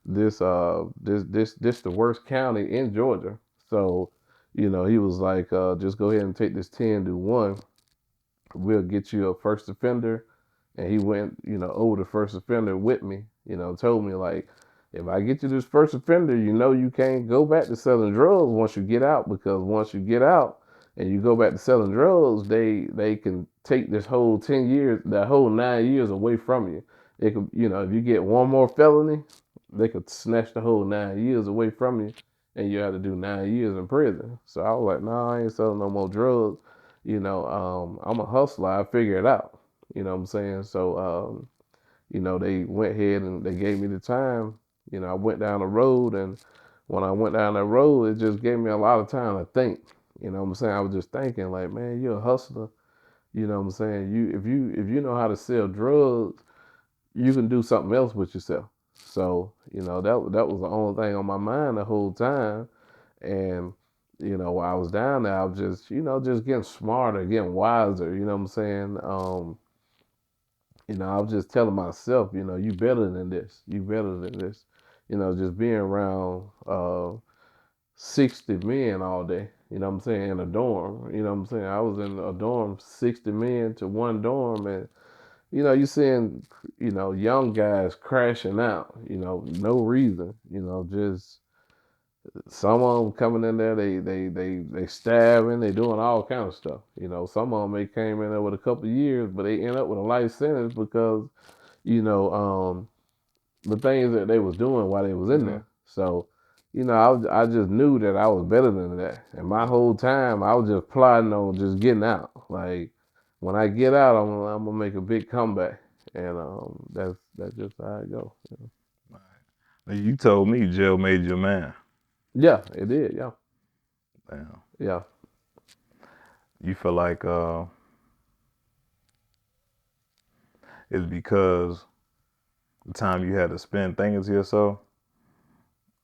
this the worst county in Georgia. So, you know, he was like, just go ahead and take this 10 do one. We'll get you a first offender. And he went, you know, over the first offender with me, you know, told me like, if I get you this first offender, you know you can't go back to selling drugs once you get out, because once you get out and you go back to selling drugs, they can take this whole 10 years, that whole 9 years away from you. It could, you know, if you get one more felony, they could snatch the whole 9 years away from you, and you have to do 9 years in prison. So I was like, no, nah, I ain't selling no more drugs. You know, I'm a hustler. I figure it out. You know what I'm saying? So, you know, they went ahead and they gave me the time. You know, I went down the road, and when I went down that road, it just gave me a lot of time to think. You know what I'm saying? I was just thinking, like, man, you're a hustler. You know what I'm saying? If you know how to sell drugs, you can do something else with yourself. So, you know, that was the only thing on my mind the whole time. And, you know, while I was down there, I was just, you know, just getting smarter, getting wiser. You know what I'm saying? You know, I was just telling myself, you know, you better than this. You better than this. You know, just being around 60 men all day. You know what I'm saying, in a dorm. You know what I'm saying? I was in a dorm, 60 men to one dorm, and you seeing, young guys crashing out. No reason. Just some of them coming in there, they stabbing, they doing all kind of stuff. Some of them they came in there with a couple of years, but they end up with a life sentence because you know the things that they was doing while they was in Hmm. there. So, I just knew that I was better than that, and my Yeah. whole time I was just plotting on just getting out. Like when I get out, I'm gonna make a big comeback, and that's just how it go. Now, you told me jail made you a man. Yeah, it did. Yeah, Damn. yeah. You feel like it's because the time you had to spend thinking to yourself,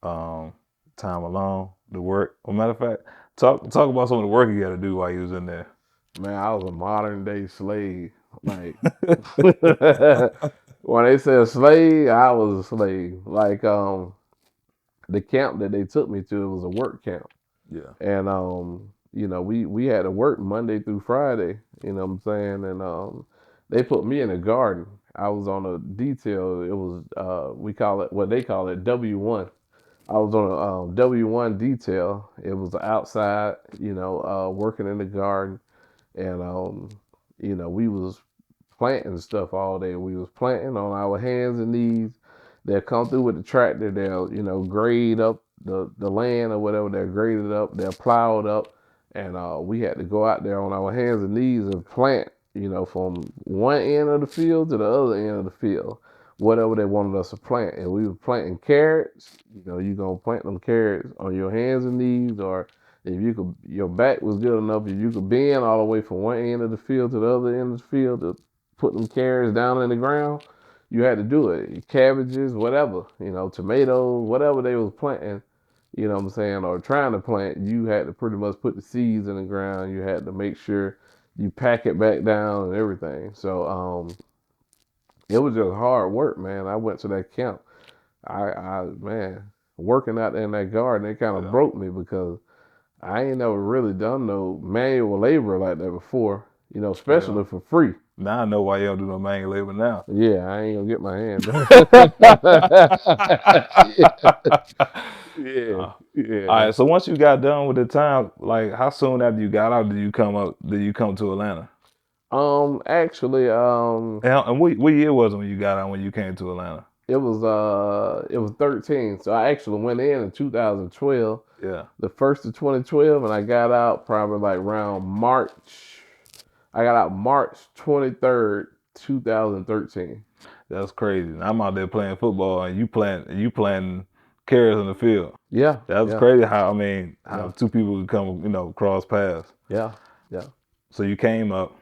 um, time alone, the work. Well, matter of fact, talk about some of the work you had to do while you was in there. Man, I was a modern day slave. Like when they said slave, I was a slave. Like the camp that they took me to, it was a work camp. Yeah. And we had to work Monday through Friday, you know what I'm saying? And they put me in a garden. I was on a detail. It was we call it, what they call it, W1. I was on a W1 detail. It was outside, working in the garden, and we was planting stuff all day. We was planting on our hands and knees. They'll come through with the tractor. They'll grade up the land or whatever. They'll grade it up. They'll plow it up, and we had to go out there on our hands and knees and plant. From one end of the field to the other end of the field, whatever they wanted us to plant. And we were planting carrots. You gonna plant them carrots on your hands and knees, or if you could, your back was good enough, if you could bend all the way from one end of the field to the other end of the field to put them carrots down in the ground, you had to do it. Cabbages, whatever, tomatoes, whatever they was planting, what I'm saying, or trying to plant, you had to pretty much put the seeds in the ground. You had to make sure you pack it back down and everything. So it was just hard work, man. I went to that camp. Man, working out there in that garden, it kind of Yeah. broke me because I ain't never really done no manual labor like that before, Yeah. especially for free. Now I know why you don't do no manual labor now. Yeah, I ain't gonna get my hand done. Yeah, Uh, all yeah. right. So once you got done with the time, like how soon after you got out did you come up? Did you come to Atlanta? Actually, And what year was it when you got out when you came to Atlanta? it was 13. So I actually went in 2012, Yeah. the first of 2012, and I got out probably like around March. I got out March 23rd, 2013. That's crazy. I'm out there playing football and you playing carrots in the field. Yeah, That's yeah, crazy how I mean how yeah, two people can come cross paths. yeah, yeah, So you came up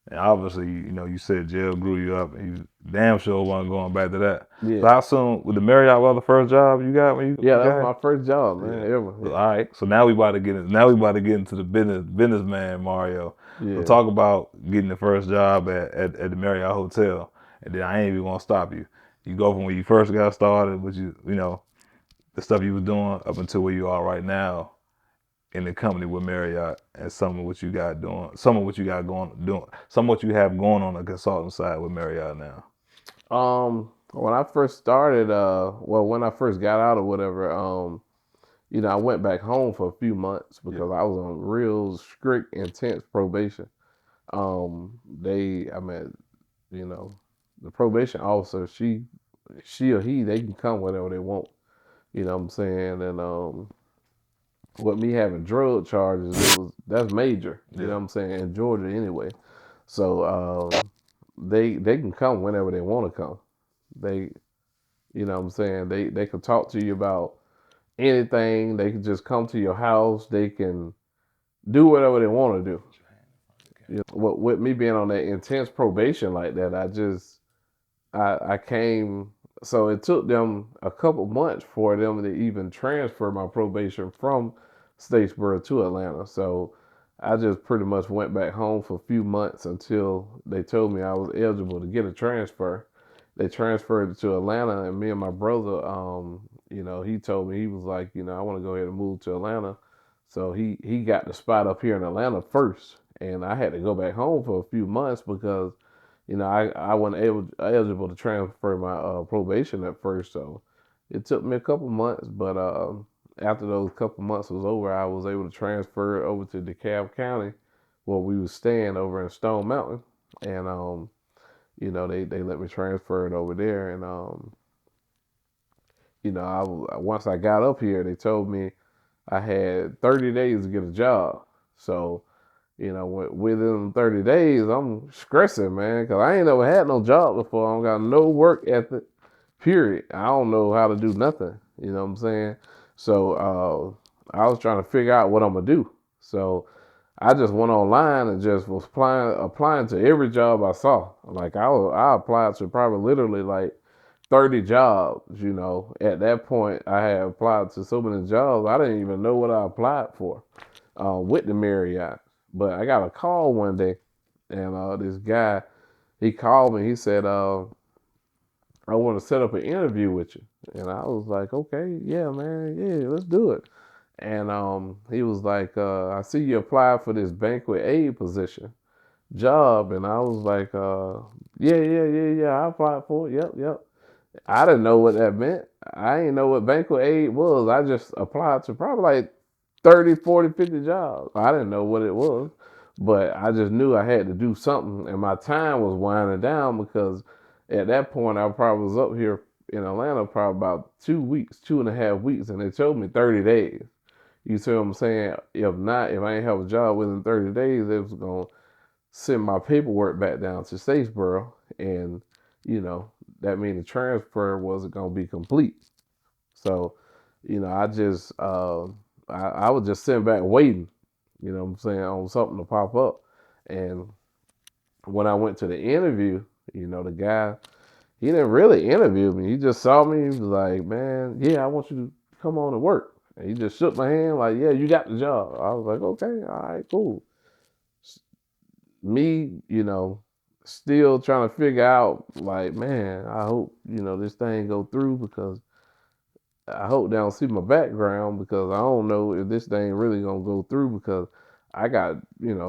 and obviously you said jail grew you up and you damn sure wasn't going back to that. So yeah. how soon with the Marriott was the first job you got when Yeah, you that was got my first job, man, here? ever. Yeah. All right. So now we about to get in, now we about to get into the businessman Mario. So Yeah. talk about getting the first job at the Marriott Hotel, and then I ain't even gonna stop you. You go from when you first got started, which the stuff you was doing up until where you are right now in the company with Marriott, and some of what you got doing, some of what you got going doing, some of what you have going on the consultant side with Marriott now. When I first started, well, when I first got out or whatever, I went back home for a few months Yeah. because I was on real strict, intense probation. I mean, you know, the probation officer, she or he, they can come whenever they want. You know what I'm saying? And with me having drug charges, that's major. You know Yeah. what I'm saying? In Georgia anyway. So they can come whenever they want to come. They what I'm saying? They can talk to you about anything. They can just come to your house. They can do whatever they want to do. With me being on that intense probation like that, I came. So it took them a couple months for them to even transfer my probation from Statesboro to Atlanta. So I just pretty much went back home for a few months until they told me I was eligible to get a transfer. They transferred it to Atlanta, and me and my brother, he told me, he was like, I want to go ahead and move to Atlanta. So he got the spot up here in Atlanta first, and I had to go back home for a few months because I wasn't eligible to transfer my probation at first. So it took me a couple months, but after those couple months was over, I was able to transfer over to DeKalb County, where we was staying over in Stone Mountain, and they let me transfer it over there, and once I got up here, they told me I had 30 days to get a job. So, within 30 days, I'm stressing, man, because I ain't never had no job before. I don't got no work ethic, period. I don't know how to do nothing. You know what I'm saying? So, I was trying to figure out what I'm going to do. So, I just went online and just was applying to every job I saw. Like, I applied to probably literally like 30 jobs. At that point, I had applied to so many jobs, I didn't even know what I applied for with the Marriott. But I got a call one day, and this guy, he called me. He said, I want to set up an interview with you. And I was like, okay, yeah, man, yeah, let's do it. And he was like, I see you applied for this banquet aid position job. And I was like, yeah, I applied for it. Yep. I didn't know what that meant. I didn't know what banquet aid was. I just applied to probably like 30, 40, 50 jobs. I didn't know what it was, but I just knew I had to do something. And my time was winding down because at that point, I probably was up here in Atlanta probably about 2 weeks, 2.5 weeks, and they told me 30 days. You see what I'm saying? If not, if I ain't have a job within 30 days, they was going to send my paperwork back down to Statesboro, and you know that means the transfer wasn't gonna be complete. So, I just I was just sitting back waiting, what I'm saying, on something to pop up. And when I went to the interview, the guy, he didn't really interview me. He just saw me. He was like, "Man, yeah, I want you to come on and work." And he just shook my hand like, "Yeah, you got the job." I was like, "Okay, all right, cool." Me, still trying to figure out, like, man, I hope, this thing go through, because I hope they don't see my background, because I don't know if this thing really gonna go through, because I got,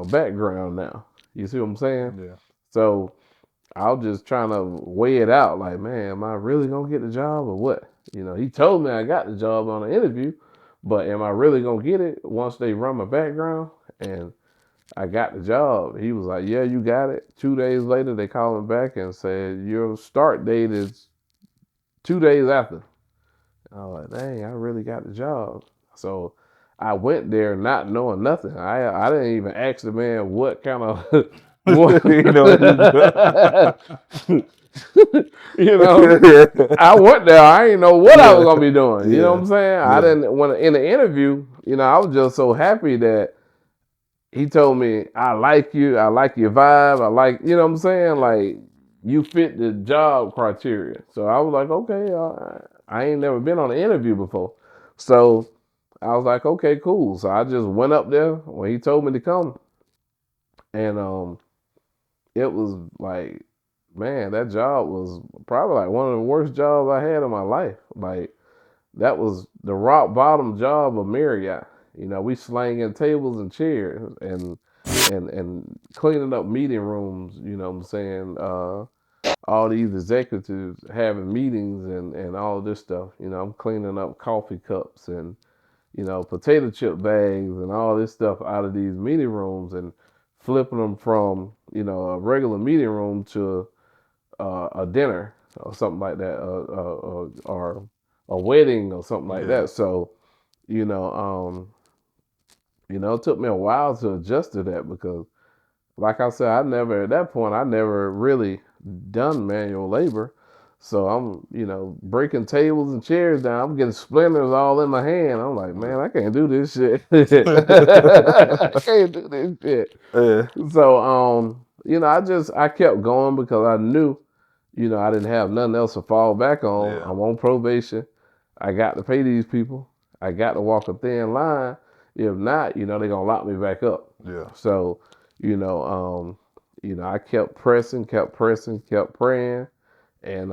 background now. You see what I'm saying? Yeah. So I was just trying to weigh it out, like, man, am I really gonna get the job or what? He told me I got the job on the interview, but am I really gonna get it once they run my background? And I got the job. He was like, "Yeah, you got it." 2 days later, they called me back and said, "Your start date is 2 days after." I was like, "Dang, I really got the job." So I went there not knowing nothing. I didn't even ask the man what kind of what You know what you know. I went there. I didn't know what I was Yeah. gonna be doing. You know what Yeah. I'm saying? I Yeah. didn't when in the interview. I was just so happy that he told me, "I like you. I like your vibe. I like," what I'm saying? Like, you fit the job criteria. So I was like, okay, I ain't never been on an interview before. So I was like, okay, cool. So I just went up there when he told me to come. And it was like, man, that job was probably like one of the worst jobs I had in my life. Like, that was the rock bottom job of Marriott. We slanging tables and chairs, and cleaning up meeting rooms. What I'm saying, all these executives having meetings, and all of this stuff. I'm cleaning up coffee cups and potato chip bags and all this stuff out of these meeting rooms, and flipping them from a regular meeting room to a dinner or something like that, or a wedding or something like Yeah. that. So, you know, um, it took me a while to adjust to that, because, like I said, at that point, I never really done manual labor. So I'm, breaking tables and chairs down. I'm getting splinters all in my hand. I'm like, man, I can't do this shit. I can't do this shit. Yeah. So, I kept going, because I knew, I didn't have nothing else to fall back on. Yeah. I'm on probation. I got to pay these people. I got to walk a thin line. If not, they're gonna lock me back up. Yeah. So, I kept pressing, kept praying, and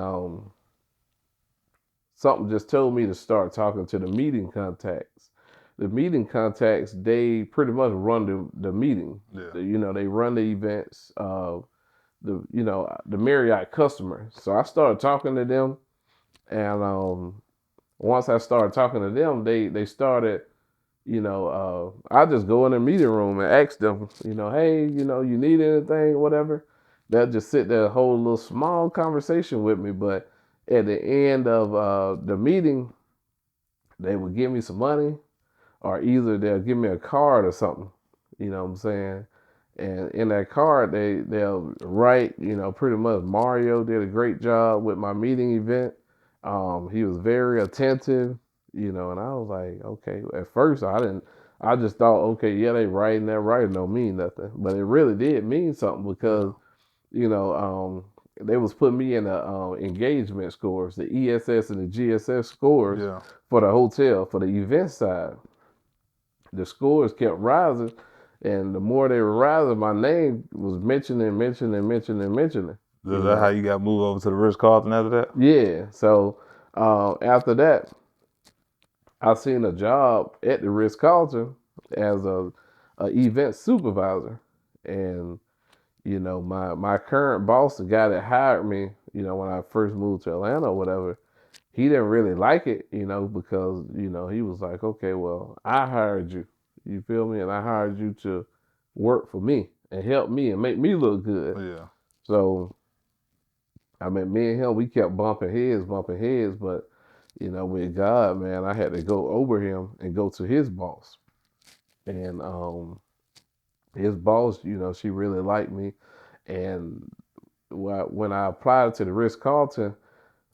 something just told me to start talking to the meeting contacts the meeting contacts, they pretty much run the meeting. Yeah. They run the events. The Marriott customers. So I started talking to them, and once I started talking to them, they started. I just go in the meeting room and ask them, hey, you need anything, whatever. They'll just sit there, hold a little small conversation with me, but at the end of the meeting, they would give me some money, or either they'll give me a card or something. You know what I'm saying? And in that card, they'll write, pretty much Mario did a great job with my meeting event. He was very attentive, and I was like, okay. At first, I just thought, okay, yeah, they writing that writing don't mean nothing, but it really did mean something because, you know, they was putting me in the engagement scores, the ESS and the GSS scores Yeah. for the hotel, for the event side. The scores kept rising, and the more they were rising, my name was mentioning. Is that how you got moved over to the Ritz Carlton after that? Yeah. So after that, I seen a job at the Ritz Carlton as a event supervisor, and my current boss, the guy that hired me, when I first moved to Atlanta or whatever, he didn't really like it, because, he was like, okay, well, I hired you. You feel me? And I hired you to work for me and help me and make me look good. Yeah. So, I mean, me and him, we kept bumping heads, but, with God, man, I had to go over him and go to his boss. And his boss, she really liked me. And when I applied to the Ritz Carlton,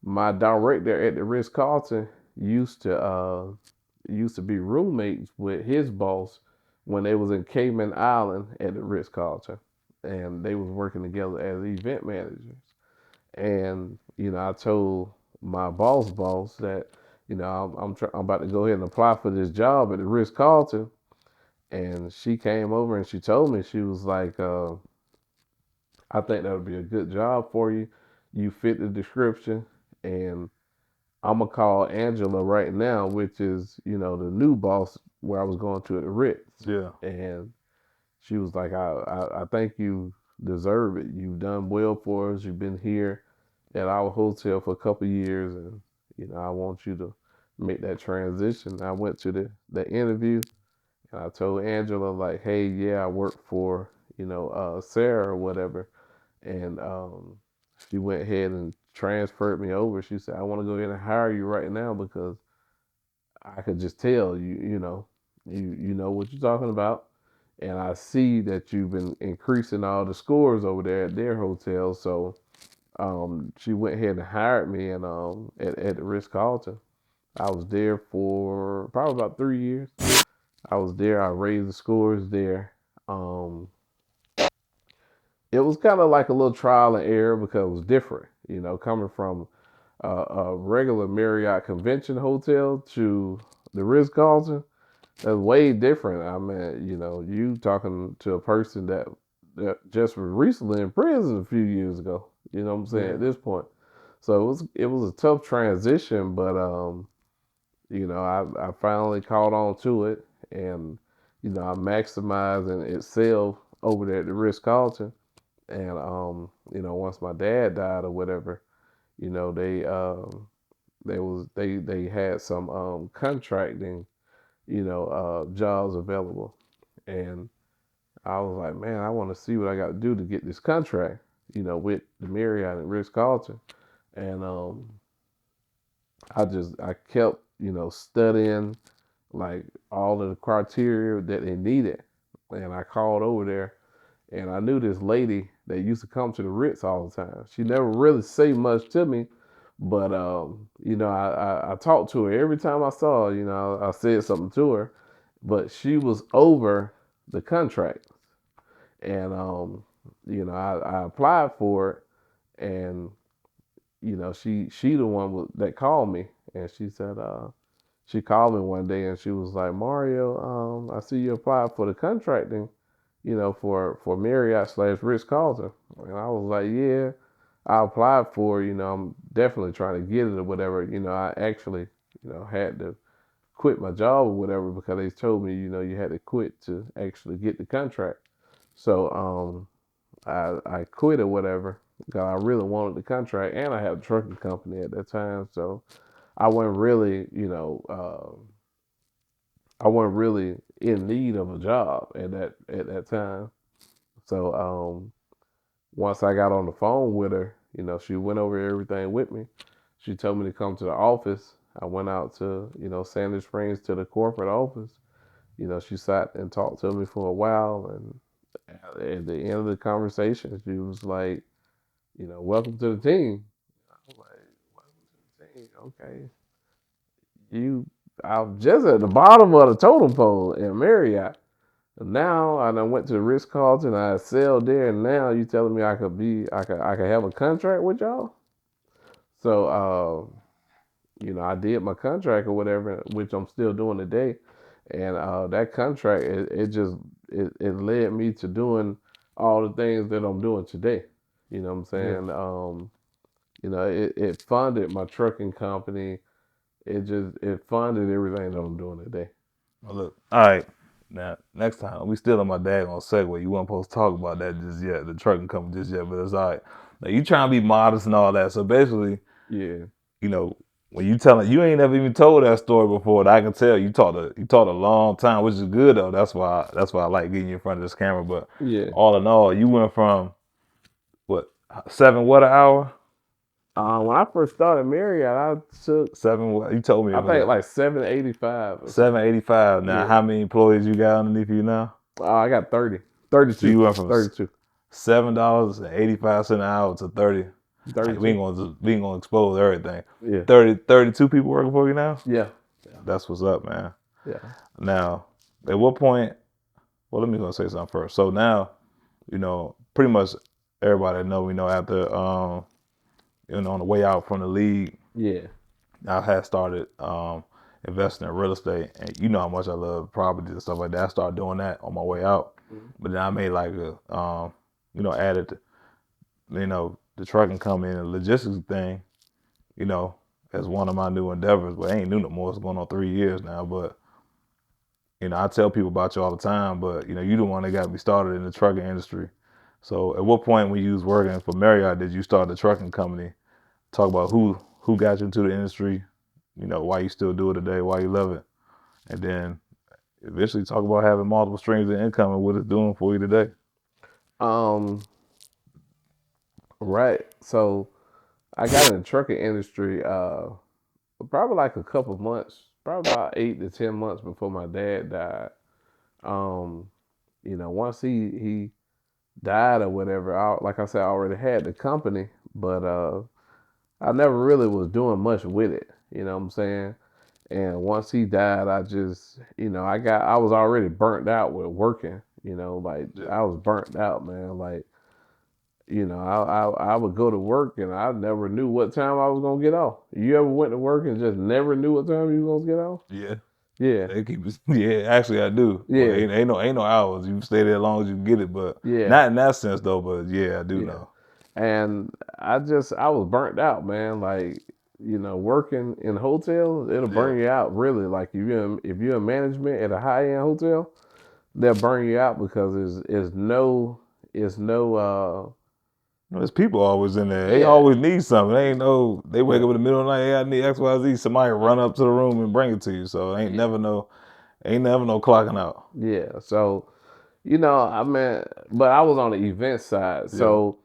my director at the Ritz Carlton used to be roommates with his boss when they was in Cayman Island at the Ritz Carlton, and they was working together as event managers. And I told my boss that I'm about to go ahead and apply for this job at the Ritz Carlton, and she came over and she told me, she was like, I think that would be a good job for you. You fit the description, and I'm gonna call Angela right now, which is the new boss where I was going to at the Ritz. Yeah. And she was like, I think you deserve it. You've done well for us. You've been here at our hotel for a couple of years, and I want you to make that transition. I went to the interview, and I told Angela like, hey, yeah, I work for Sarah or whatever, and she went ahead and transferred me over. She said, I want to go ahead and hire you right now because I could just tell you know what you're talking about. And I see that you've been increasing all the scores over there at their hotel. So she went ahead and hired me and at the Ritz Carlton. I was there for probably about 3 years. I was there. I raised the scores there. Um, it was kind of like a little trial and error because it was different, coming from a regular Marriott convention hotel to the Ritz Carlton. That's way different. I mean, you talking to a person that just was recently in prison a few years ago. You know what I'm saying? Yeah. At this point, so it was a tough transition, but I finally caught on to it, and I maximized and excelled over there at the Ritz Carlton. And once my dad died or whatever, they had some contracting, jobs available, and I was like, man, I want to see what I got to do to get this contract, with the Marriott and Ritz Carlton, and I kept studying like all of the criteria that they needed, and I called over there. And I knew this lady that used to come to the Ritz all the time. She never really say much to me, but I talked to her every time I saw her. I said something to her, but she was over the contract, and I applied for it, and she the one that called me, and she said she called me one day and she was like, Mario, I see you applied for the contracting, for Marriott slash Ritz Carlton. And I was like, yeah, I applied for, I'm definitely trying to get it or whatever. I actually, had to quit my job or whatever because they told me, you had to quit to actually get the contract. So I quit or whatever because I really wanted the contract, and I had a trucking company at that time. So I wasn't really, I wasn't really in need of a job at that time. So once I got on the phone with her, she went over everything with me. She told me to come to the office. I went out to, Sandy Springs to the corporate office. She sat and talked to me for a while, and at the end of the conversation, she was like, welcome to the team. I was like, welcome to the team. Okay, you, I'm just at the bottom of the totem pole in Marriott. Now I done went to the Ritz Carlton. I excelled there, and now you telling me I could have a contract with y'all. So I did my contract or whatever, which I'm still doing today, and that contract it led me to doing all the things that I'm doing today. You know what I'm Yeah. saying? It funded my trucking company. It funded everything that I'm doing today. Well, look, all right. Now, next time, we still on my daggone segue. You weren't supposed to talk about that just yet, the trucking company just yet, but it's all right. Now, you trying to be modest and all that. So basically, Yeah, you know, when you telling, you ain't never even told that story before. That I can tell you talked a long time, which is good though. That's why I like getting you in front of this camera. But yeah. all in all, you went from what 7 what an hour? When I first started Marriott, I took 7 what? You told me it I was think like 785 or something. 7.85. Now, Yeah. how many employees you got underneath you now? I got 30, So 32, you went from 32, $7.85 an hour to 30. Hey, 32. we ain't gonna expose everything. Yeah. 32 people working for you now. Yeah. Yeah. That's what's up, man. Yeah. Now, at what point? Well, let me go say something first. So now, pretty much everybody know we know after on the way out from the league, Yeah. I had started investing in real estate, and you know how much I love properties and stuff like that. I started doing that on my way out, Mhm. but then I made like a added the trucking company and the logistics thing, you know, as one of my new endeavors. But I ain't new no more. It's going on 3 years now. But I tell people about you all the time. But you the one that got me started in the trucking industry. So at what point when you was working for Marriott did you start the trucking company? Talk about who got you into the industry. Why you still do it today, why you love it, and then eventually talk about having multiple streams of income and what it's doing for you today. Um. Right. So I got in the trucking industry. Probably like a couple months. Probably about 8 to 10 months before my dad died. Um. Once he died or whatever, like I said, I already had the company, but I never really was doing much with it. You know what I'm saying? And once he died, I just, I was already burnt out with working. Like Yeah. I was burnt out, man. Like, I would go to work and I never knew what time I was gonna get off. You ever went to work and just never knew what time you was gonna get off? Yeah. Yeah, They keep it. Yeah, actually I do. Well, yeah, ain't no hours. You stay there as long as you can get it, but yeah, not in that sense though. But yeah, I do yeah. know. And I was burnt out, man. Like, working in hotels, it'll Yeah, burn you out really. Like if you're in management at a high end hotel, they'll burn you out because it's no there's people always in there. They yeah, always need something. They ain't no. They wake yeah, up in the middle of the night. Hey, I need X, Y, Z. Somebody run up to the room and bring it to you. So ain't yeah, never no. Ain't never no clocking out. yeah. So, I mean, but I was on the event side. Yeah, So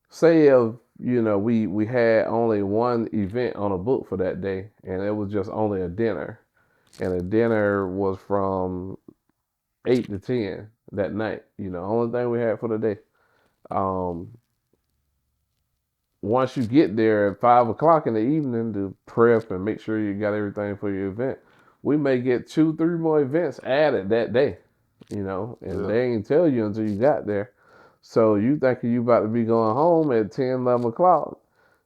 say if we had only one event on a book for that day, and it was just only a dinner, and the dinner was from 8 to 10 that night. Only thing we had for the day. Um, Once you get there at 5 o'clock in the evening to prep and make sure you got everything for your event, we may get 2, 3 more events added that day. And yeah, they ain't tell you until you got there. So you thinking you about to be going home at 10, 11 o'clock.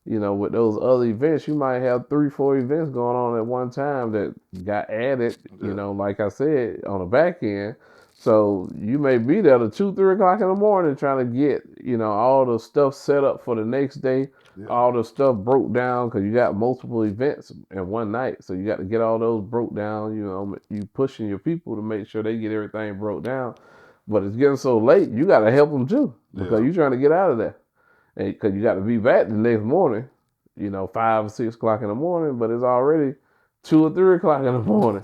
With those other events, you might have 3, 4 events going on at one time that got added, yeah, like I said, on the back end. So you may be there to 2, 3 o'clock in the morning trying to get, all the stuff set up for the next day all the stuff broke down because you got multiple events in one night. So you got to get all those broke down. You know, you pushing your people to make sure they get everything broke down. But it's getting so late, you got to help them too because you're trying to get out of there. And because you got to be back the next morning, 5 or 6 o'clock in the morning, but it's already 2 or 3 o'clock in the morning.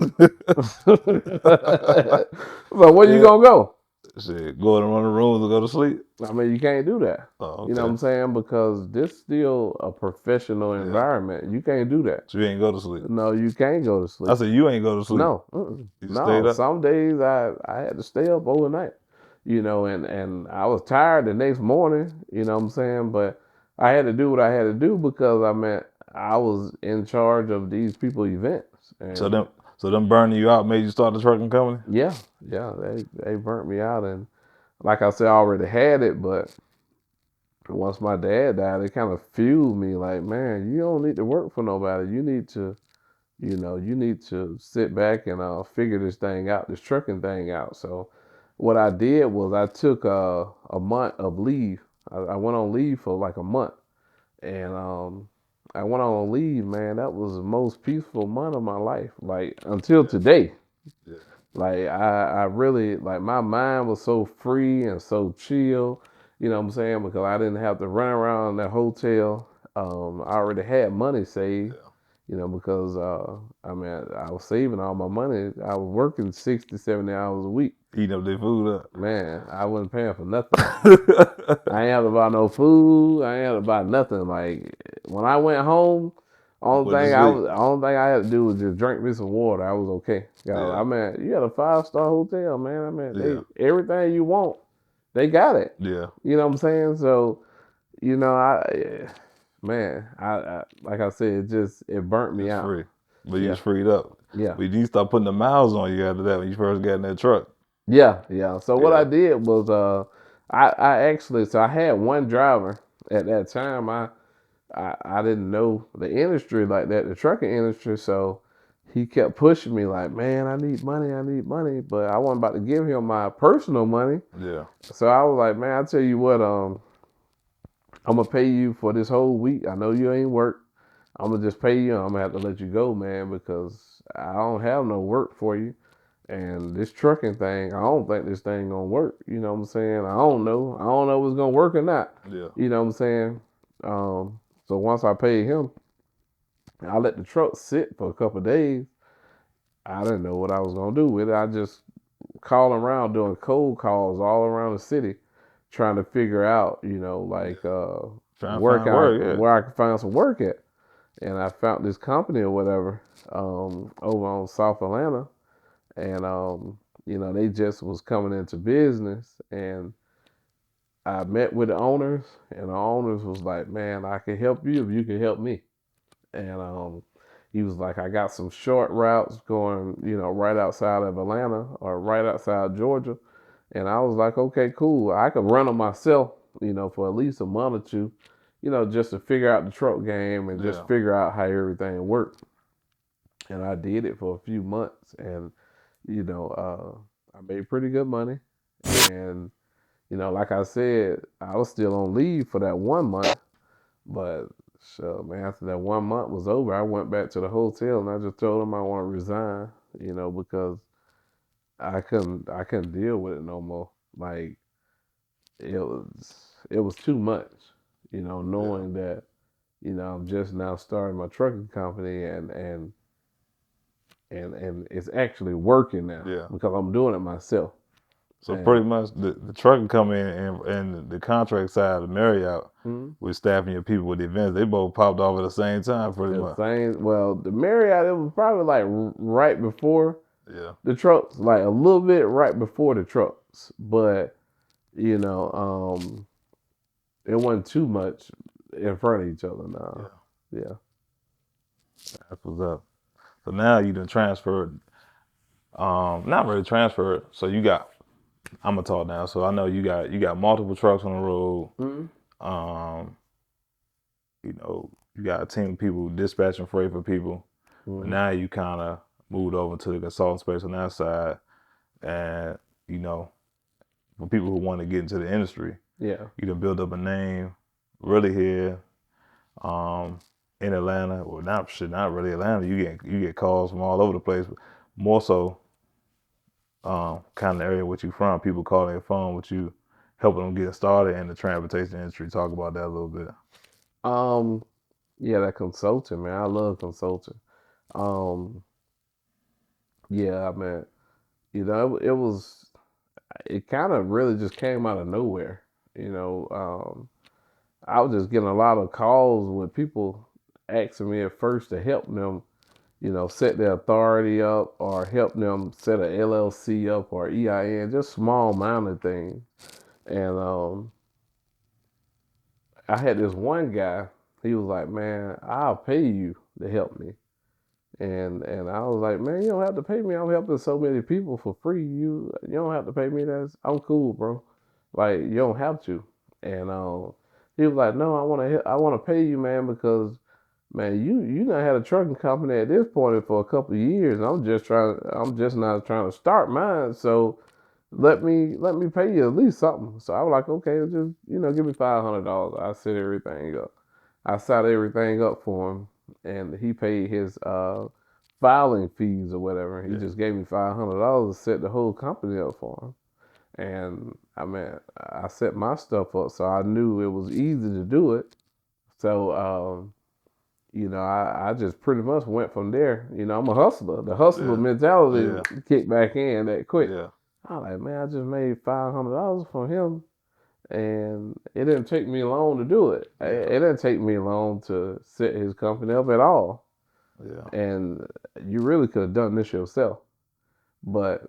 So where you gonna go? Shit, go in one of the rooms and go to sleep. I mean, you can't do that. Oh, okay. You know what I'm saying? Because this still a professional environment. You can't do that. So you ain't go to sleep? No, you can't go to sleep. I said you ain't go to sleep. No, You no. stayed up? Some days I had to stay up overnight. And I was tired the next morning. You know what I'm saying? But I had to do what I had to do because I was in charge of these people events. And so them burning you out made you start the trucking company? Yeah, they burnt me out, and like I said, I already had it, but once my dad died, it kind of fueled me. Like, man, you don't need to work for nobody. You need to, you need to sit back and figure this thing out, this trucking thing out. So, what I did was I took a month of leave. I went on leave for like a month, and I went on leave. Man, that was the most peaceful month of my life, like until today. Yeah. Like I really like my mind was so free and so chill, you know what I'm saying? Because I didn't have to run around that hotel. I already had money saved, because I was saving all my money. I was working 60, 70 hours a week. Eating up their food up. Man, I wasn't paying for nothing. I ain't have to buy no food. I ain't have to buy nothing. Like when I went home, only thing I had to do was just drink me some water. I was okay. I mean, you got a 5-star hotel, man. I mean, everything you want, they got it. Yeah. You know what I'm saying? So, I like I said, it burnt me out. Free. But you was freed up. Yeah. But you start putting the miles on you after that when you first got in that truck. Yeah. So what I did was I actually I had one driver at that time. I didn't know the industry like that, the trucking industry. So he kept pushing me like, man, I need money. But I wasn't about to give him my personal money. Yeah. So I was like, man, I tell you what, I'm gonna pay you for this whole week. I know you ain't work. I'm gonna just pay you. I'm gonna have to let you go, man, because I don't have no work for you. And this trucking thing, I don't think this thing gonna work. You know what I'm saying? I don't know if it's gonna work or not. Yeah. You know what I'm saying? So once I paid him, I let the truck sit for a couple of days. I didn't know what I was gonna do with it. I just called around doing cold calls all around the city, trying to figure out, where I could find some work at. And I found this company or whatever over on South Atlanta, and they just was coming into business, and I met with the owners, and the owners was like, man, I can help you if you can help me. And he was like, I got some short routes going, right outside of Atlanta or right outside Georgia. And I was like, okay, cool. I could run them myself, for at least a month or two, just to figure out the truck game and just figure out how everything worked. And I did it for a few months, and I made pretty good money. And like I said, I was still on leave for that 1 month, but so man, after that 1 month was over, I went back to the hotel and I just told them I want to resign, because I couldn't deal with it no more. Like it was too much, knowing that, I'm just now starting my trucking company and it's actually working now because I'm doing it myself. So pretty much the trucking company and the contract side of Marriott with staffing your people with the events, they both popped off at the same time pretty much. Well, the Marriott, it was probably like right before the trucks, like a little bit right before the trucks. But, it wasn't too much in front of each other now. Yeah. That's what's up. So now you done transferred, not really transferred. So I'm gonna talk now. So I know you got multiple trucks on the road. You got a team of people dispatching freight for people. But now you kind of moved over to the consulting space on that side, and for people who want to get into the industry, you done build up a name really here. in Atlanta, well, not really Atlanta. You get calls from all over the place, but more so, kind of the area which you from. People calling your phone with you, helping them get started in the transportation industry. Talk about that a little bit. Um, yeah, that consulting, man. I love consulting. Um, yeah, I mean, it was, it kind of really just came out of nowhere. You know, I was just getting a lot of calls with people asking me at first to help them, set their authority up or help them set a LLC up or EIN, just small minor things. And I had this one guy. He was like, "Man, I'll pay you to help me." And I was like, "Man, you don't have to pay me. I'm helping so many people for free. You don't have to pay me. I'm cool, bro. Like you don't have to." And he was like, "No, I want to pay you, man, because man, you done had a trucking company at this point for a couple of years. And I'm just not trying to start mine. So let me pay you at least something." So I was like, "Okay, just give me $500. I set everything up." I set everything up for him, and he paid his filing fees or whatever. He Yeah, just gave me $500 to set the whole company up for him. And I mean, I set my stuff up, so I knew it was easy to do it. So I just pretty much went from there. I'm a hustler. The hustler yeah, mentality yeah, kicked back in that quick. yeah, I was like, man, I just made $500 from him, and it didn't take me long to do it. yeah, It didn't take me long to set his company up at all. yeah, And you really could have done this yourself, but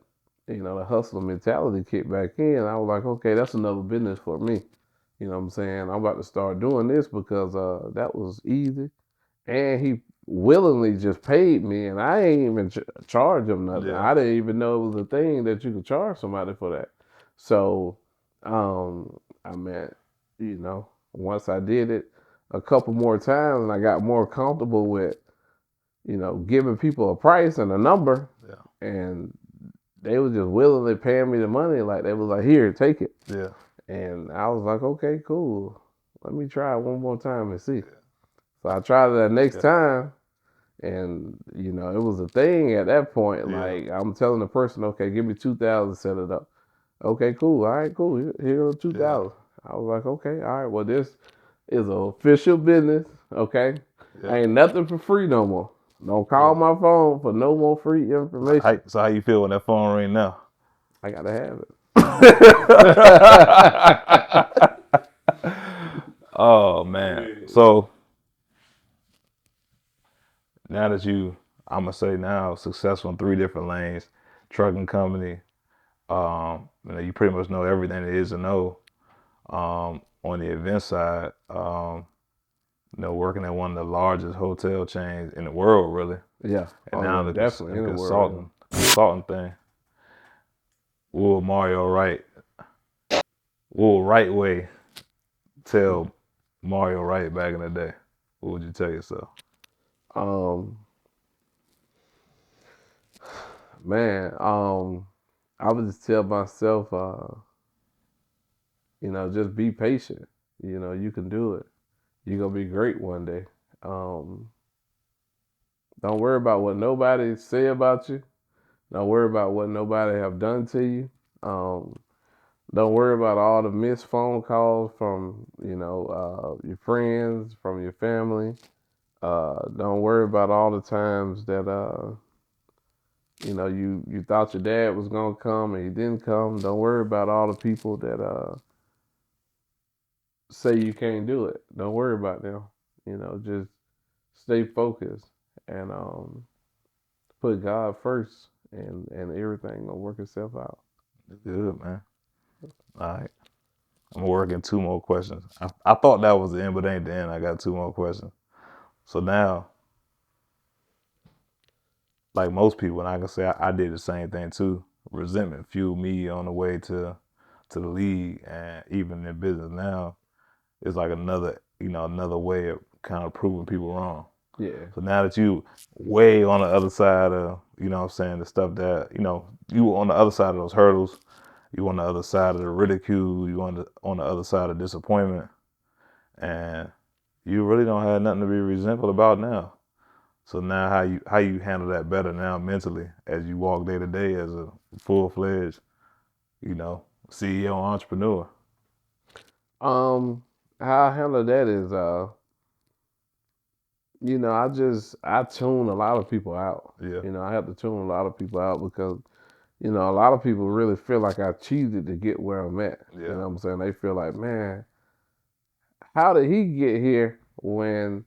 the hustler mentality kicked back in. I was like, okay, that's another business for me. You know what I'm saying? I'm about to start doing this because that was easy, and he willingly just paid me, and I ain't even charge him nothing. yeah, I didn't even know it was a thing that you could charge somebody for that. So, I mean, once I did it a couple more times, and I got more comfortable with, giving people a price and a number, yeah, and they was just willingly paying me the money. Like they was like, "Here, take it," yeah, and I was like, "Okay, cool. Let me try it one more time and see." So I tried it that next yeah, time, and it was a thing at that point. yeah, Like I'm telling the person, okay, give me 2,000, set it up. Okay, cool. All right, cool. Here's yeah, 2,000. I was like, okay, all right. Well, this is an official business. Okay, yeah. ain't nothing for free no more. Don't call Yeah. my phone for no more free information. So how you feel when that phone ring now? I gotta have it. Oh man. So now that I'm gonna say now successful in three different lanes, trucking company. You pretty much know everything there is to know. On the event side, working at one of the largest hotel chains in the world, really, Yeah. and Oh now yeah, the definitely in the world. consulting thing. Will Mario Wright, will WrightWay tell Mario Wright back in the day? What would you tell yourself? Um, man, I would just tell myself, just be patient. You can do it. You're gonna be great one day. Um, don't worry about what nobody say about you. Don't worry about what nobody have done to you. Um, don't worry about all the missed phone calls from your friends, from your family. Don't worry about all the times that you thought your dad was gonna come and he didn't come. Don't worry about all the people that say you can't do it. Don't worry about them. Just stay focused and put God first, and everything gonna work itself out. Good, man. All right. I'm working two more questions. I thought that was the end, but it ain't the end. I got two more questions. So now, like most people, and I can say I did the same thing too. Resentment fueled me on the way to the league, and even in business now, it's like another way of kind of proving people wrong. Yeah, So now that you way on the other side of, what I'm saying, the stuff that, you on the other side of those hurdles, you on the other side of the ridicule, you on the other side of disappointment, and you really don't have nothing to be resentful about now. So now how you handle that better now mentally as you walk day to day as a full fledged, CEO entrepreneur. Um, how I handle that is, I tune a lot of people out. Yeah, I have to tune a lot of people out because, a lot of people really feel like I cheated to get where I'm at. You know yeah, what I'm saying? They feel like, man, how did he get here when,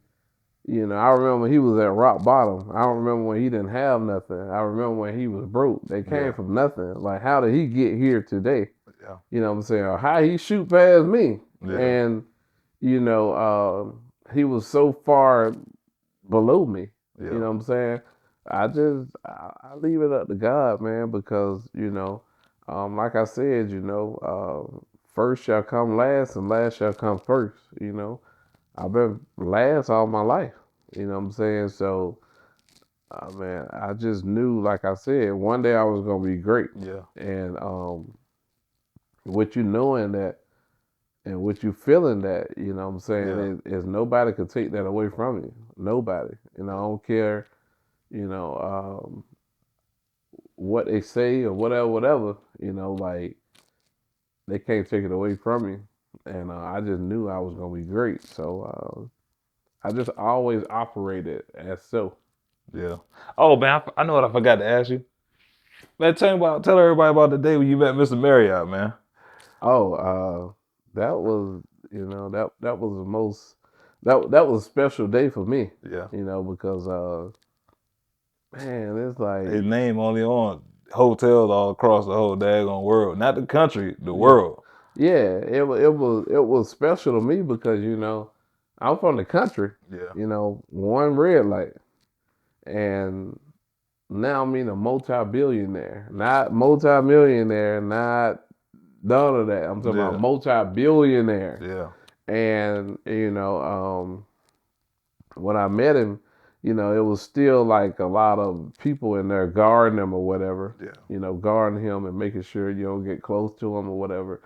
I remember he was at rock bottom. I don't remember when he didn't have nothing. I remember when he was broke. They came yeah, from nothing. Like, how did he get here today? yeah, You know what I'm saying? Or how he shoot past me? yeah, And, he was so far below me. You yeah, know what I'm saying? I leave it up to God, man, because like I said, first shall come last, and last shall come first. I've been last all my life. You know what I'm saying? So, man, I just knew, like I said, one day I was gonna be great, yeah, and what you knowing that and what you feeling that, what I'm saying, yeah, is nobody could take that away from you. Nobody. I don't care you know, what they say or whatever, whatever, like they can't take it away from me. And I just knew I was gonna be great, so I just always operated as so. yeah. Oh man, I know what I forgot to ask you. Man, tell everybody about the day when you met Mr. Marriott, man. Oh, that was that was the most that was a special day for me, Yeah, because man, it's like his name only on hotels all across the whole daggone world, not the country, the yeah, world. yeah, it was special to me because I'm from the country, Yeah, one red light. And now I'm a multi-billionaire, not multi-millionaire, not none of that. I'm talking about yeah, multi-billionaire. yeah, And when I met him, it was still like a lot of people in there guarding him or whatever. yeah, Guarding him and making sure you don't get close to him or whatever.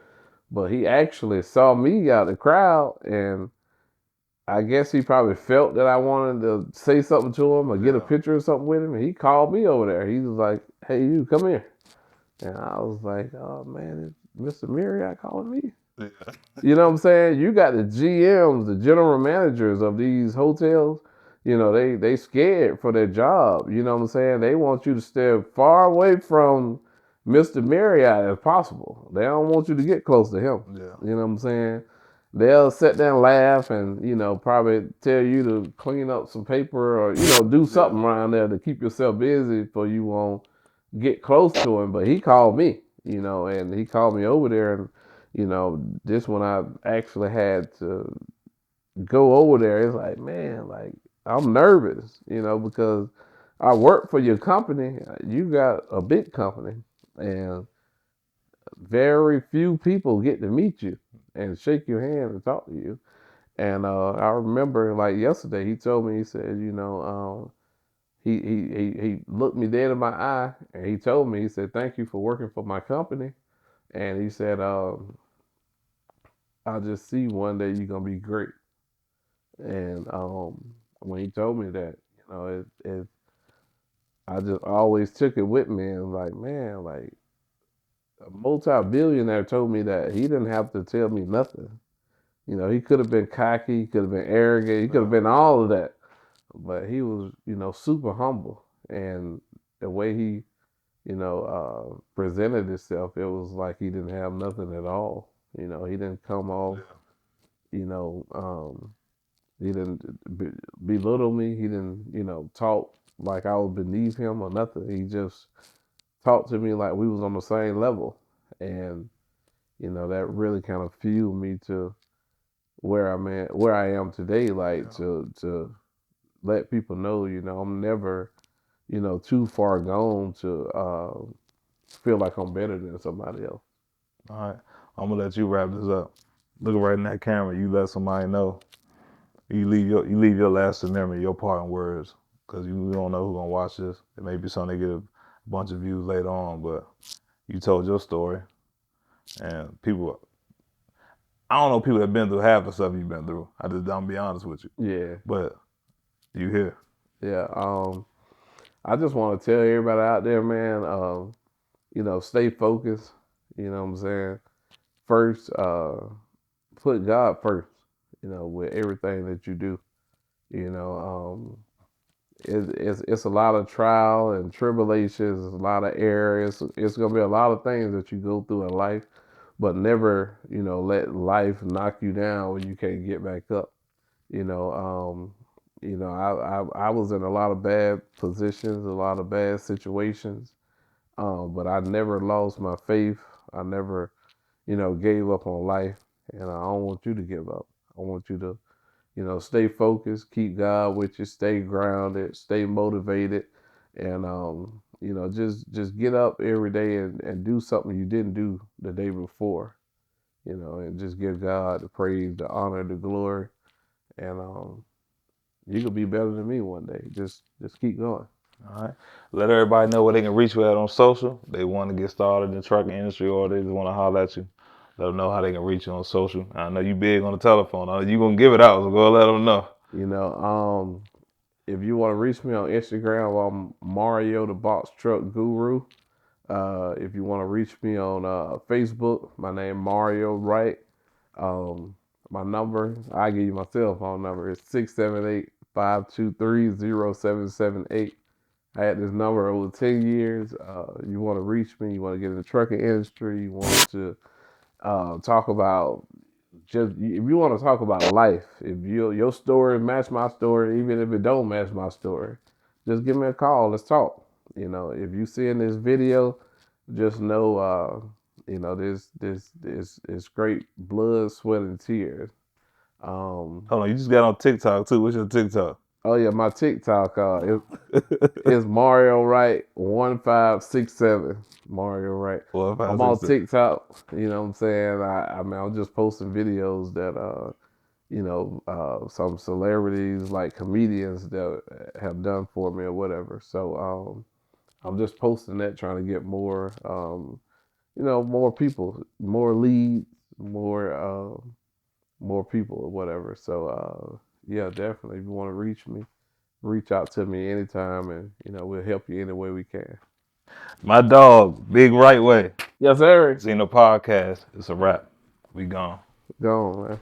But he actually saw me out the crowd, and I guess he probably felt that I wanted to say something to him or get a yeah, picture or something with him. And he called me over there. He was like, "Hey, you come here." And I was like, "Oh man, it's Mr. Marriott calling me." yeah, You know what I'm saying? You got the GMs, the general managers of these hotels. They scared for their job. You know what I'm saying? They want you to stay far away from Mr. Marriott as possible. They don't want you to get close to him. yeah, You know what I'm saying? They'll sit there and laugh and, probably tell you to clean up some paper or, do yeah, something around there to keep yourself busy so you won't get close to him. But he called me, and he called me over there, and this one I actually had to go over there. It's like, man, like I'm nervous, because I work for your company. You got a big company, and very few people get to meet you and shake your hand and talk to you. And I remember, like yesterday, he told me, he said, he looked me dead in my eye, and he told me, he said, "Thank you for working for my company." And he said, "I just see one day you're gonna be great." And when he told me that, I just always took it with me and like, man, like a multi-billionaire told me that he didn't have to tell me nothing. He could have been cocky, he could have been arrogant, he could have yeah, been all of that, but he was, super humble. And the way he, presented himself, it was like he didn't have nothing at all. He didn't come off, yeah, you know, he didn't belittle me. He didn't, talk like I was beneath him or nothing. He just talked to me like we was on the same level, and that really kind of fueled me to where I am today. Like yeah. to let people know, I'm never, too far gone to feel like I'm better than somebody else. All right, I'm gonna let you wrap this up. Look right in that camera. You let somebody know. You leave your lasting memory, your parting words, because you don't know who's gonna watch this. It may be something they get a bunch of views later on, but you told your story, and people. I don't know people that been through half the stuff you've been through. I'm be honest with you. Yeah, But you here. yeah. I just want to tell everybody out there, man. Stay focused. You know what I'm saying? First, put God first. With everything that you do. You know, it's a lot of trial and tribulations, a lot of errors. It's gonna be a lot of things that you go through in life, but never, let life knock you down when you can't get back up. You know, I was in a lot of bad positions, a lot of bad situations, but I never lost my faith. I never, gave up on life, and I don't want you to give up. I want you to stay focused, keep God with you, stay grounded, stay motivated, and just get up every day and do something you didn't do the day before, and just give God the praise, the honor, the glory, and you could be better than me one day. Just keep going. All right. Let everybody know where they can reach you at on social. They want to get started in the trucking industry or they just want to holler at you. Let them know how they can reach you on social. I know you big on the telephone. I know you gonna give it out, so go let them know. If you want to reach me on Instagram, I'm Mario the Box Truck Guru. If you want to reach me on Facebook, my name Mario Wright. My number, I give you my cell phone number. It's 678-523-0778. I had this number over 10 years. You want to reach me, you want to get in the trucking industry, you want to talk about if you want to talk about life, if your story match my story, even if it don't match my story, just give me a call. Let's talk. If you see in this video, just know, this great blood, sweat, and tears. Hold on, you just got on TikTok too. What's your TikTok? Oh yeah, my TikTok is Mario Wright 1567. Mario Wright. Four, five, I'm six, on seven. TikTok. You know what I'm saying? I mean, I'm just posting videos that some celebrities like comedians that have done for me or whatever. So I'm just posting that, trying to get more, more people, more leads, more people or whatever. So yeah, definitely. If you want to reach me, reach out to me anytime, and we'll help you any way we can. My dog, Big RightWay. Yes, sir. Zenith podcast. It's a wrap. We gone. Go on, man.